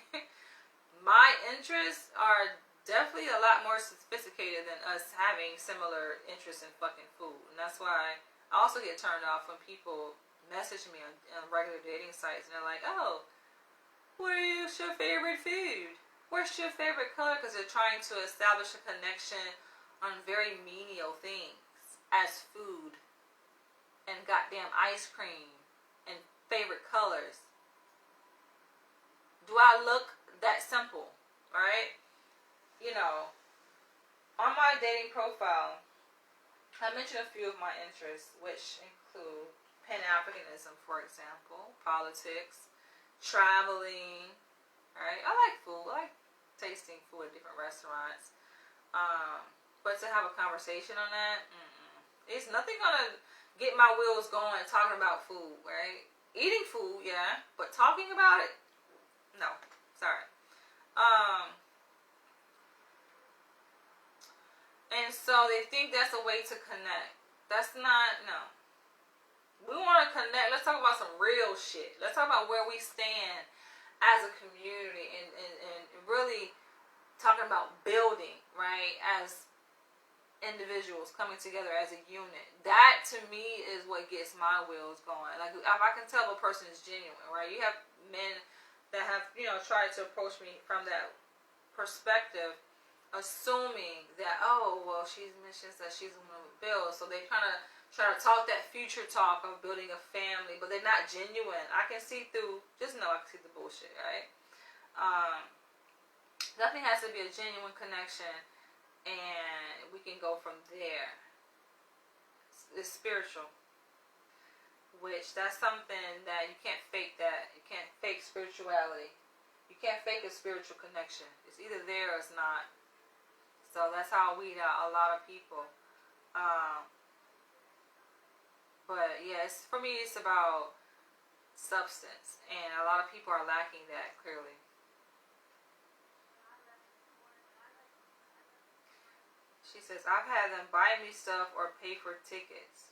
My interests are definitely a lot more sophisticated than us having similar interests in fucking food. And that's why I also get turned off when people message me on regular dating sites and they're like, oh, what's your favorite food? What's your favorite color? Because they're trying to establish a connection on very menial things as food and goddamn ice cream and favorite colors. Do I look that simple, right? You know, on my dating profile, I mentioned a few of my interests, which include Pan-Africanism, for example, politics, traveling, right? I like food. I like tasting food at different restaurants. But to have a conversation on that, it's nothing gonna get my wheels going talking about food, right? Eating food, yeah, but talking about it, no. Sorry. And so they think that's a way to connect. That's not, no. We want to connect. Let's talk about some real shit. Let's talk about where we stand as a community and really talking about building, right, as individuals coming together as a unit. That, to me, is what gets my wheels going. Like, if I can tell a person is genuine, right? You have men that have, you know, tried to approach me from that perspective, assuming that, oh, well, she mentions that she's the one with bills, so they kind of try to talk that future talk of building a family, but they're not genuine. I can see through, just know I can see the bullshit, right? Nothing has to be a genuine connection, and we we can go from there. It's spiritual, which that's something that you can't fake. That you can't fake spirituality. You can't fake a spiritual connection. It's either there or it's not. So that's how I weed out a lot of people. But yes, for me, it's about substance, and a lot of people are lacking that clearly. She says, I've had them buy me stuff or pay for tickets.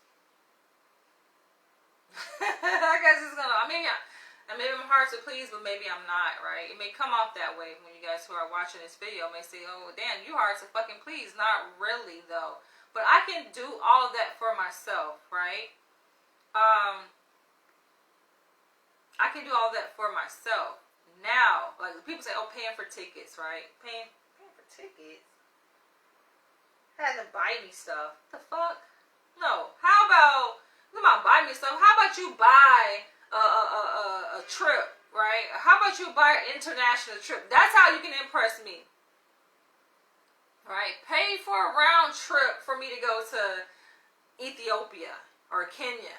I guess it's gonna, maybe I'm hard to please, but maybe I'm not, right? It may come off that way when you guys who are watching this video may say, oh, damn, you hard to fucking please. Not really, though. But I can do all of that for myself, right? I can do all that for myself. Now, like people say, oh, paying for tickets, right? Paying for tickets? Had them buy me stuff. What the fuck? No. How about buy me stuff? How about you buy a trip, right? How about you buy an international trip? That's how you can impress me, right? Pay for a round trip for me to go to Ethiopia or Kenya.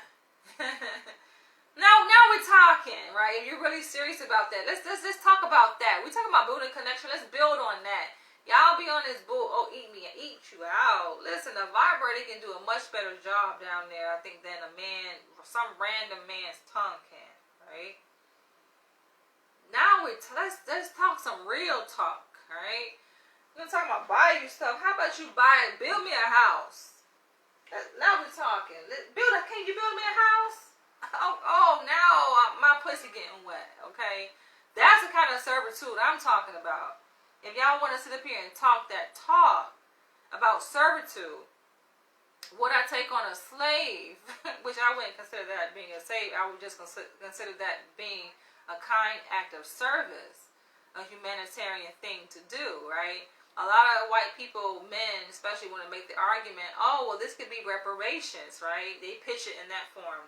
Now we're talking, right? If you're really serious about that, let's talk about that. We're talking about building connection. Let's build on that. Y'all be on this bull, oh, eat me and eat you out. Listen, a vibrator can do a much better job down there, I think, than a man, some random man's tongue can, right? Now let's talk some real talk, right? We're gonna talk about buy you stuff. How about you build me a house? Now we're talking. Can you build me a house? Oh, now my pussy getting wet, okay? That's the kind of servitude I'm talking about. If y'all want to sit up here and talk about servitude, would I take on a slave? Which I wouldn't consider that being a slave. I would just consider that being a kind act of service, a humanitarian thing to do, right? A lot of white people, men especially, want to make the argument, oh, well, this could be reparations, right? They pitch it in that form.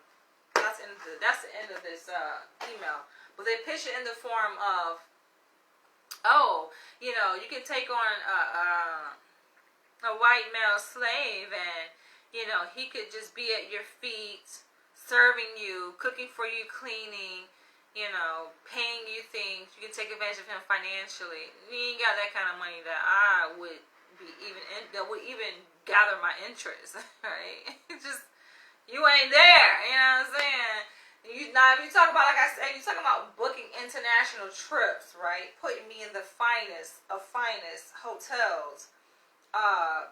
That's the end of this email. But they pitch it in the form of, oh, you know, you can take on a white male slave and, you know, he could just be at your feet, serving you, cooking for you, cleaning, you know, paying you things. You can take advantage of him financially. You ain't got that kind of money that I would that would even gather my interest, right? Just, you ain't there, you know what I'm saying? Now, if you talk about, like I said, you talking about booking international trips, right? Putting me in the finest of finest hotels,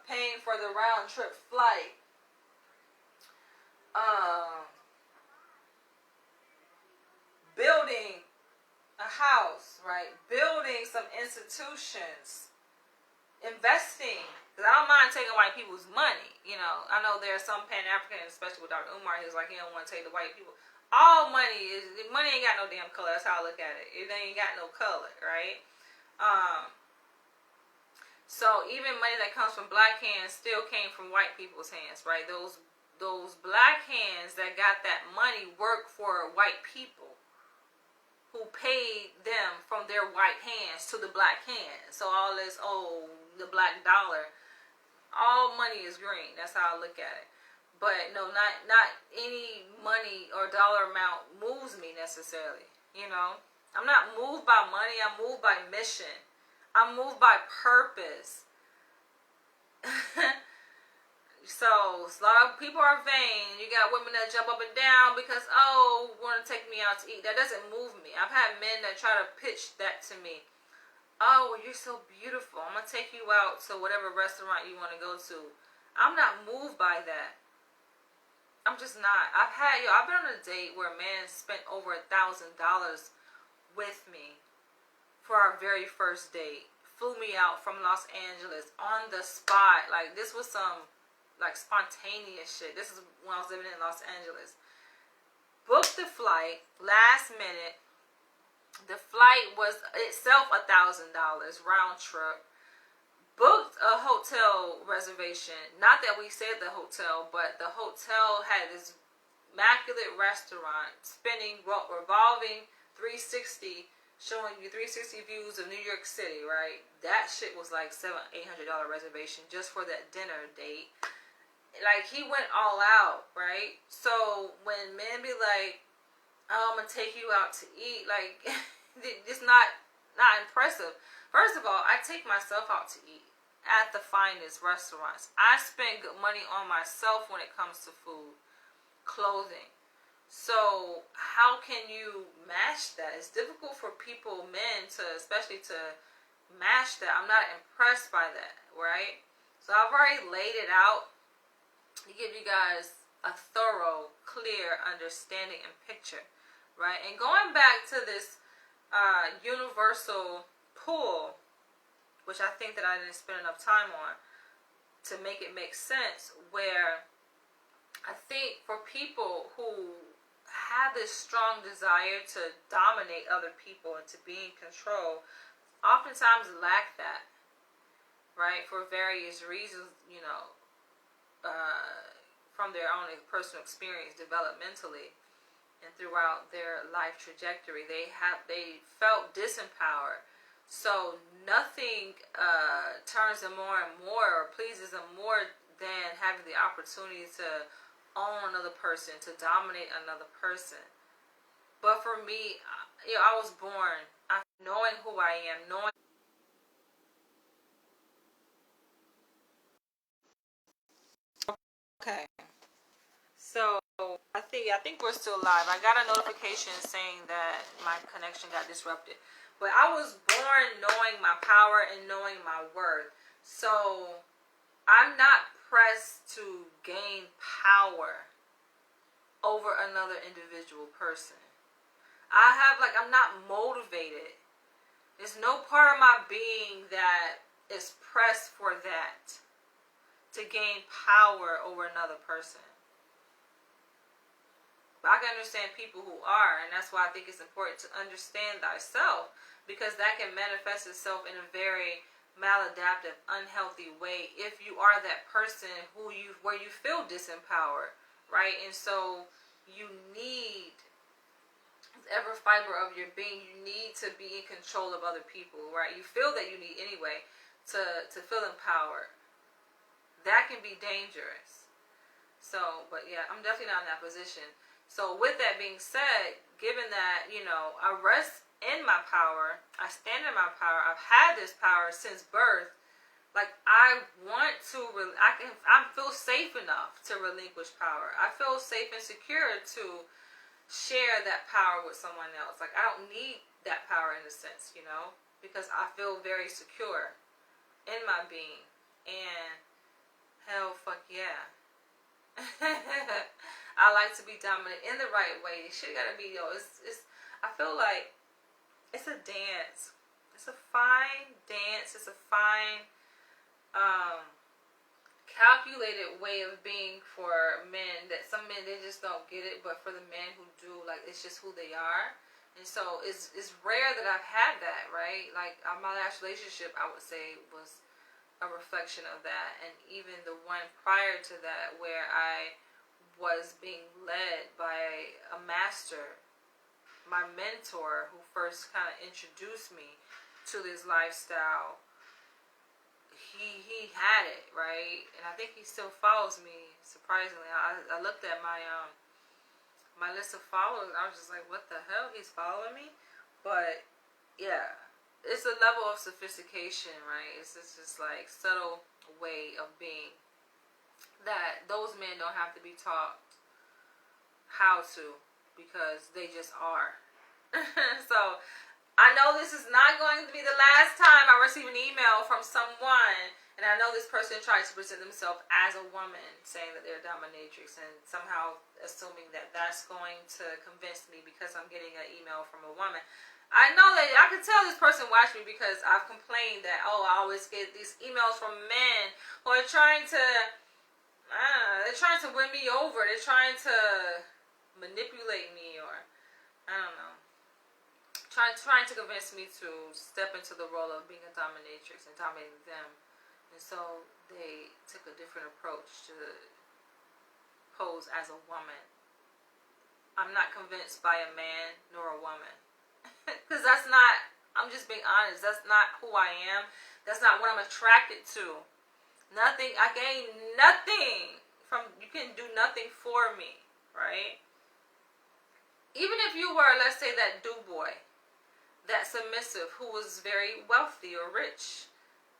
paying for the round trip flight, building a house, right? Building some institutions, investing. Because I don't mind taking white people's money, you know. I know there are some Pan-Africans, especially with Dr. Umar, he was like, he don't want to take the white people. All money ain't got no damn color. That's how I look at it. It ain't got no color, right? So even money that comes from black hands still came from white people's hands, right? Those black hands that got that money work for white people who paid them from their white hands to the black hands. So all this, the black dollar, all money is green. That's how I look at it. But no, not any money or dollar amount moves me necessarily. You know, I'm not moved by money. I'm moved by mission. I'm moved by purpose. So a lot of people are vain. You got women that jump up and down because, want to take me out to eat. That doesn't move me. I've had men that try to pitch that to me. Oh, well, you're so beautiful. I'm gonna take you out to whatever restaurant you want to go to. I'm not moved by that. I'm just not. I've been on a date where a man spent over $1,000 with me for our very first date. Flew me out from Los Angeles on the spot. Like, this was some, like, spontaneous shit. This is when I was living in Los Angeles. Booked the flight last minute. The flight was itself $1,000 round trip. Booked a hotel reservation. Not that we stayed at the hotel, but the hotel had this immaculate restaurant spinning, revolving 360 showing you 360 views of New York City, right? That shit was like $700-800 reservation just for that dinner date. Like, he went all out, right? So when men be like, oh, I'm gonna take you out to eat, like, it's not impressive. First of all, I take myself out to eat at the finest restaurants. I spend good money on myself when it comes to food, clothing. So how can you match that? It's difficult for people, men, especially to match that. I'm not impressed by that, right? So I've already laid it out to give you guys a thorough, clear understanding and picture, right? And going back to this universal pull, which I think that I didn't spend enough time on to make it make sense, where I think for people who have this strong desire to dominate other people and to be in control, oftentimes lack that, right? For various reasons, you know, from their own personal experience developmentally and throughout their life trajectory, they felt disempowered. So nothing turns them more and more or pleases them more than having the opportunity to own another person, to dominate another person. But for me, you know, I was born knowing who I am, knowing. Okay. So I think we're still live. I got a notification saying that my connection got disrupted. But I was born knowing my power and knowing my worth. So I'm not pressed to gain power over another individual person. I'm not motivated. There's no part of my being that is pressed for that, to gain power over another person. But I can understand people who are, and that's why I think it's important to understand thyself, because that can manifest itself in a very maladaptive, unhealthy way if you are that person where you feel disempowered, right? And so you need, every fiber of your being, you need to be in control of other people, right? You feel that you need anyway to feel empowered. That can be dangerous. So, but yeah, I'm definitely not in that position. So with that being said, given that, you know, I rest in my power, I stand in my power, I've had this power since birth, like I feel safe enough to relinquish power. I feel safe and secure to share that power with someone else. Like I don't need that power in a sense, you know, because I feel very secure in my being. And hell, fuck yeah. I like to be dominant in the right way. Shit gotta be, I feel like it's a dance. It's a fine dance. It's a fine, calculated way of being for men, that some men, they just don't get it, but for the men who do, like, it's just who they are. And so it's rare that I've had that, right? Like my last relationship, I would say, was a reflection of that. And even the one prior to that, where I was being led by a master, my mentor, who first kind of introduced me to this lifestyle. He had it, right? And I think he still follows me, surprisingly. I looked at my my list of followers, I was just like, what the hell, he's following me? But yeah, it's a level of sophistication, right? It's just like subtle way of being that those men don't have to be taught how to, because they just are. So I know this is not going to be the last time I receive an email from someone, and I know this person tries to present themselves as a woman, saying that they're a dominatrix, and somehow assuming that that's going to convince me because I'm getting an email from a woman. I know that I can tell this person watched me because I've complained that, oh, I always get these emails from men who are trying to, they're trying to win me over. They're trying to manipulate me, or I don't know, trying to convince me to step into the role of being a dominatrix and dominating them. And so they took a different approach to pose as a woman. I'm not convinced by a man nor a woman. Because that's not, I'm just being honest, that's not who I am. That's not what I'm attracted to. Nothing, I gain nothing from, you can do nothing for me, right? Even if you were, let's say, that do boy, that submissive who was very wealthy or rich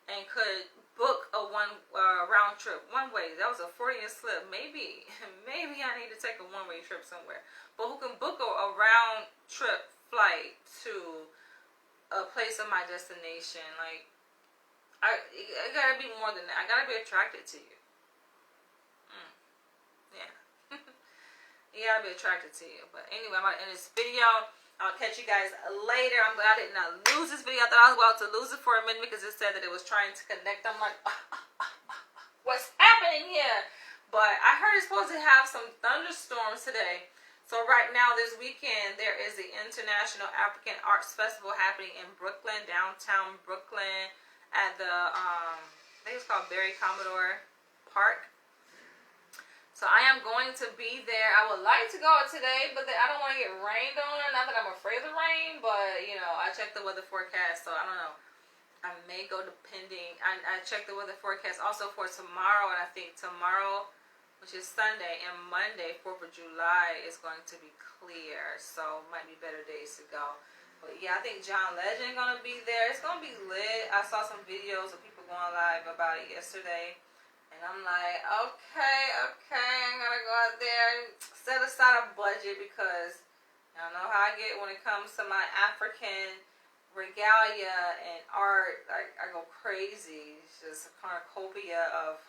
and could book a round trip one way, that was a Freudian slip. Maybe I need to take a one-way trip somewhere. But who can book a round trip flight to a place of my destination? Like, I gotta be more than that. I gotta be attracted to you. Yeah. You gotta be attracted to you. But anyway, I'm about to end this video. I'll catch you guys later. I'm glad I did not lose this video. I thought I was about to lose it for a minute because it said that it was trying to connect. I'm like, what's happening here? But I heard it's supposed to have some thunderstorms today. So right now, this weekend, there is the International African Arts Festival happening in Brooklyn, downtown Brooklyn, at the, I think it's called Barry Commodore Park. So I am going to be there. I would like to go out today, but I don't want to get rained on. Not that I'm afraid of the rain, but, you know, I checked the weather forecast, so I don't know. I may go depending. I checked the weather forecast also for tomorrow, and I think tomorrow, which is Sunday, and Monday, 4th of July, is going to be clear. So might be better days to go. But yeah, I think John Legend going to be there. It's going to be lit. I saw some videos of people going live about it yesterday. And I'm like, okay, I'm gonna go out there and set aside a budget because I don't know how I get when it comes to my African regalia and art. I go crazy. It's just a cornucopia of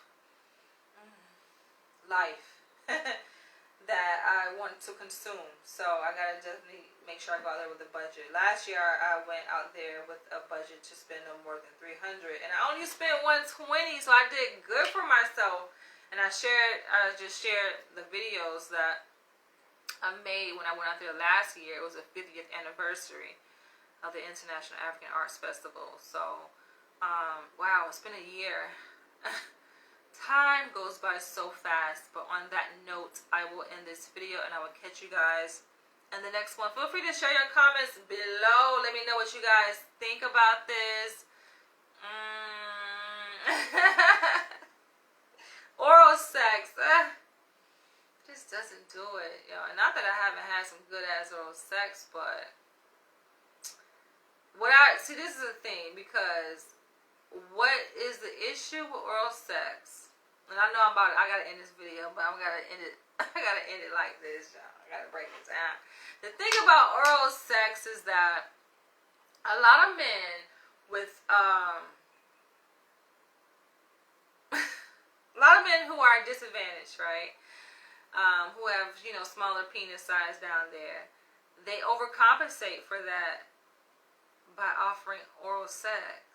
life that I want to consume. So I gotta definitely make sure I go out there with a budget. Last year I went out there with a budget to spend no more than $300, and I only spent $120, so I did good for myself. And I just shared the videos that I made when I went out there last year. It was the 50th anniversary of the International African Arts Festival. So wow, it's been a year. Time goes by so fast. But on that note, I will end this video and I will catch you guys in the next one. Feel free to share your comments below. Let me know what you guys think about this. Oral sex. Just doesn't do it. Yo. And not that I haven't had some good ass oral sex, but see, this is the thing, because what is the issue with oral sex? And I know I gotta end this video, but I'm gonna end it. I gotta end it like this, y'all. I gotta break it down. The thing about oral sex is that a lot of men with a lot of men who are disadvantaged, right? Who have, you know, smaller penis size down there, they overcompensate for that by offering oral sex.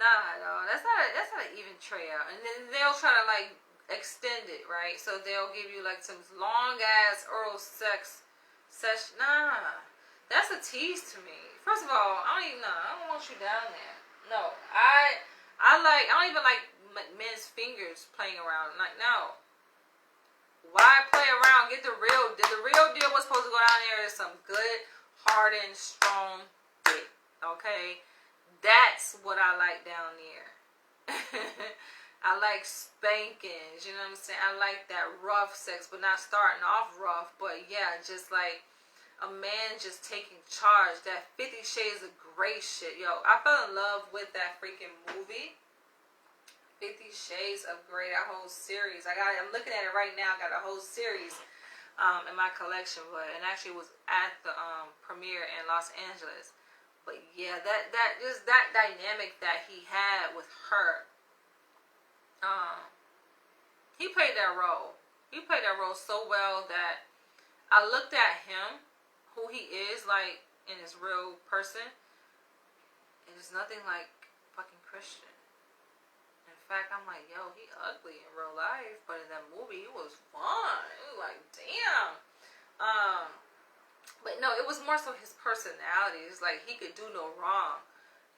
Nah, no, that's not an even tryout. And then they'll try to like extend it, right? So they'll give you like some long ass oral sex session. Nah, that's a tease to me. First of all, I don't want you down there. No, I don't even like men's fingers playing around. Like, no. Why play around? Get the real deal. The real deal was supposed to go down there is some good, hardened, strong dick. Okay? That's what I like down there. I like spankings, you know what I'm saying? I like that rough sex, but not starting off rough. But yeah, just like a man just taking charge. That 50 Shades of Grey shit. Yo, I fell in love with that freaking movie. 50 Shades of Grey, that whole series. I'm looking at it right now. I got a whole series in my collection, and actually was at the premiere in Los Angeles. But yeah, that dynamic that he had with her, he played that role. He played that role so well that I looked at him, who he is, like in his real person, and it's nothing like fucking Christian. In fact, I'm like, yo, he ugly in real life, but in that movie, he was fun. It was like, damn. But no, it was more so his personality. It's like he could do no wrong.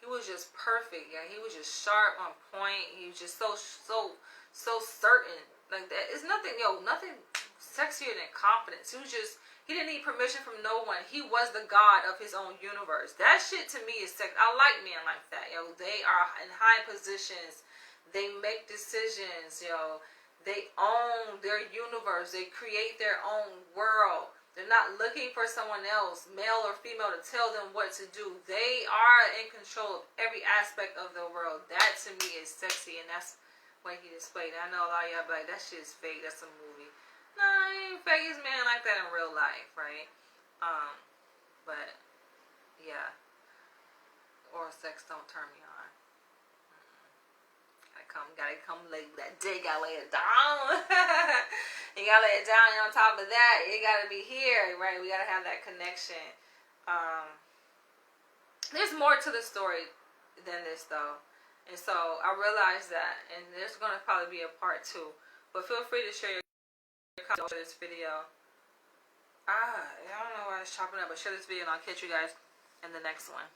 He was just perfect. Yeah, he was just sharp, on point. He was just so certain. Like that. It's nothing, nothing sexier than confidence. He was just He didn't need permission from no one. He was the God of his own universe. That shit to me is sex. I like men like that, yo. They are in high positions. They make decisions, yo. They own their universe. They create their own world. They're not looking for someone else, male or female, to tell them what to do. They are in control of every aspect of the world. That to me is sexy, and that's what he displayed. I know a lot of y'all be like, that shit is fake. That's a movie. No, he ain't fake. He's man like that in real life, right? But yeah, oral sex don't turn me on. Gotta come lay that dick. Gotta lay it down. You gotta lay it down. And on top of that, you gotta be here, right? We gotta have that connection. There's more to the story than this, though, and so I realized that. And there's gonna probably be a part 2. But feel free to share your comments for this video. I don't know why it's chopping up, but share this video, and I'll catch you guys in the next one.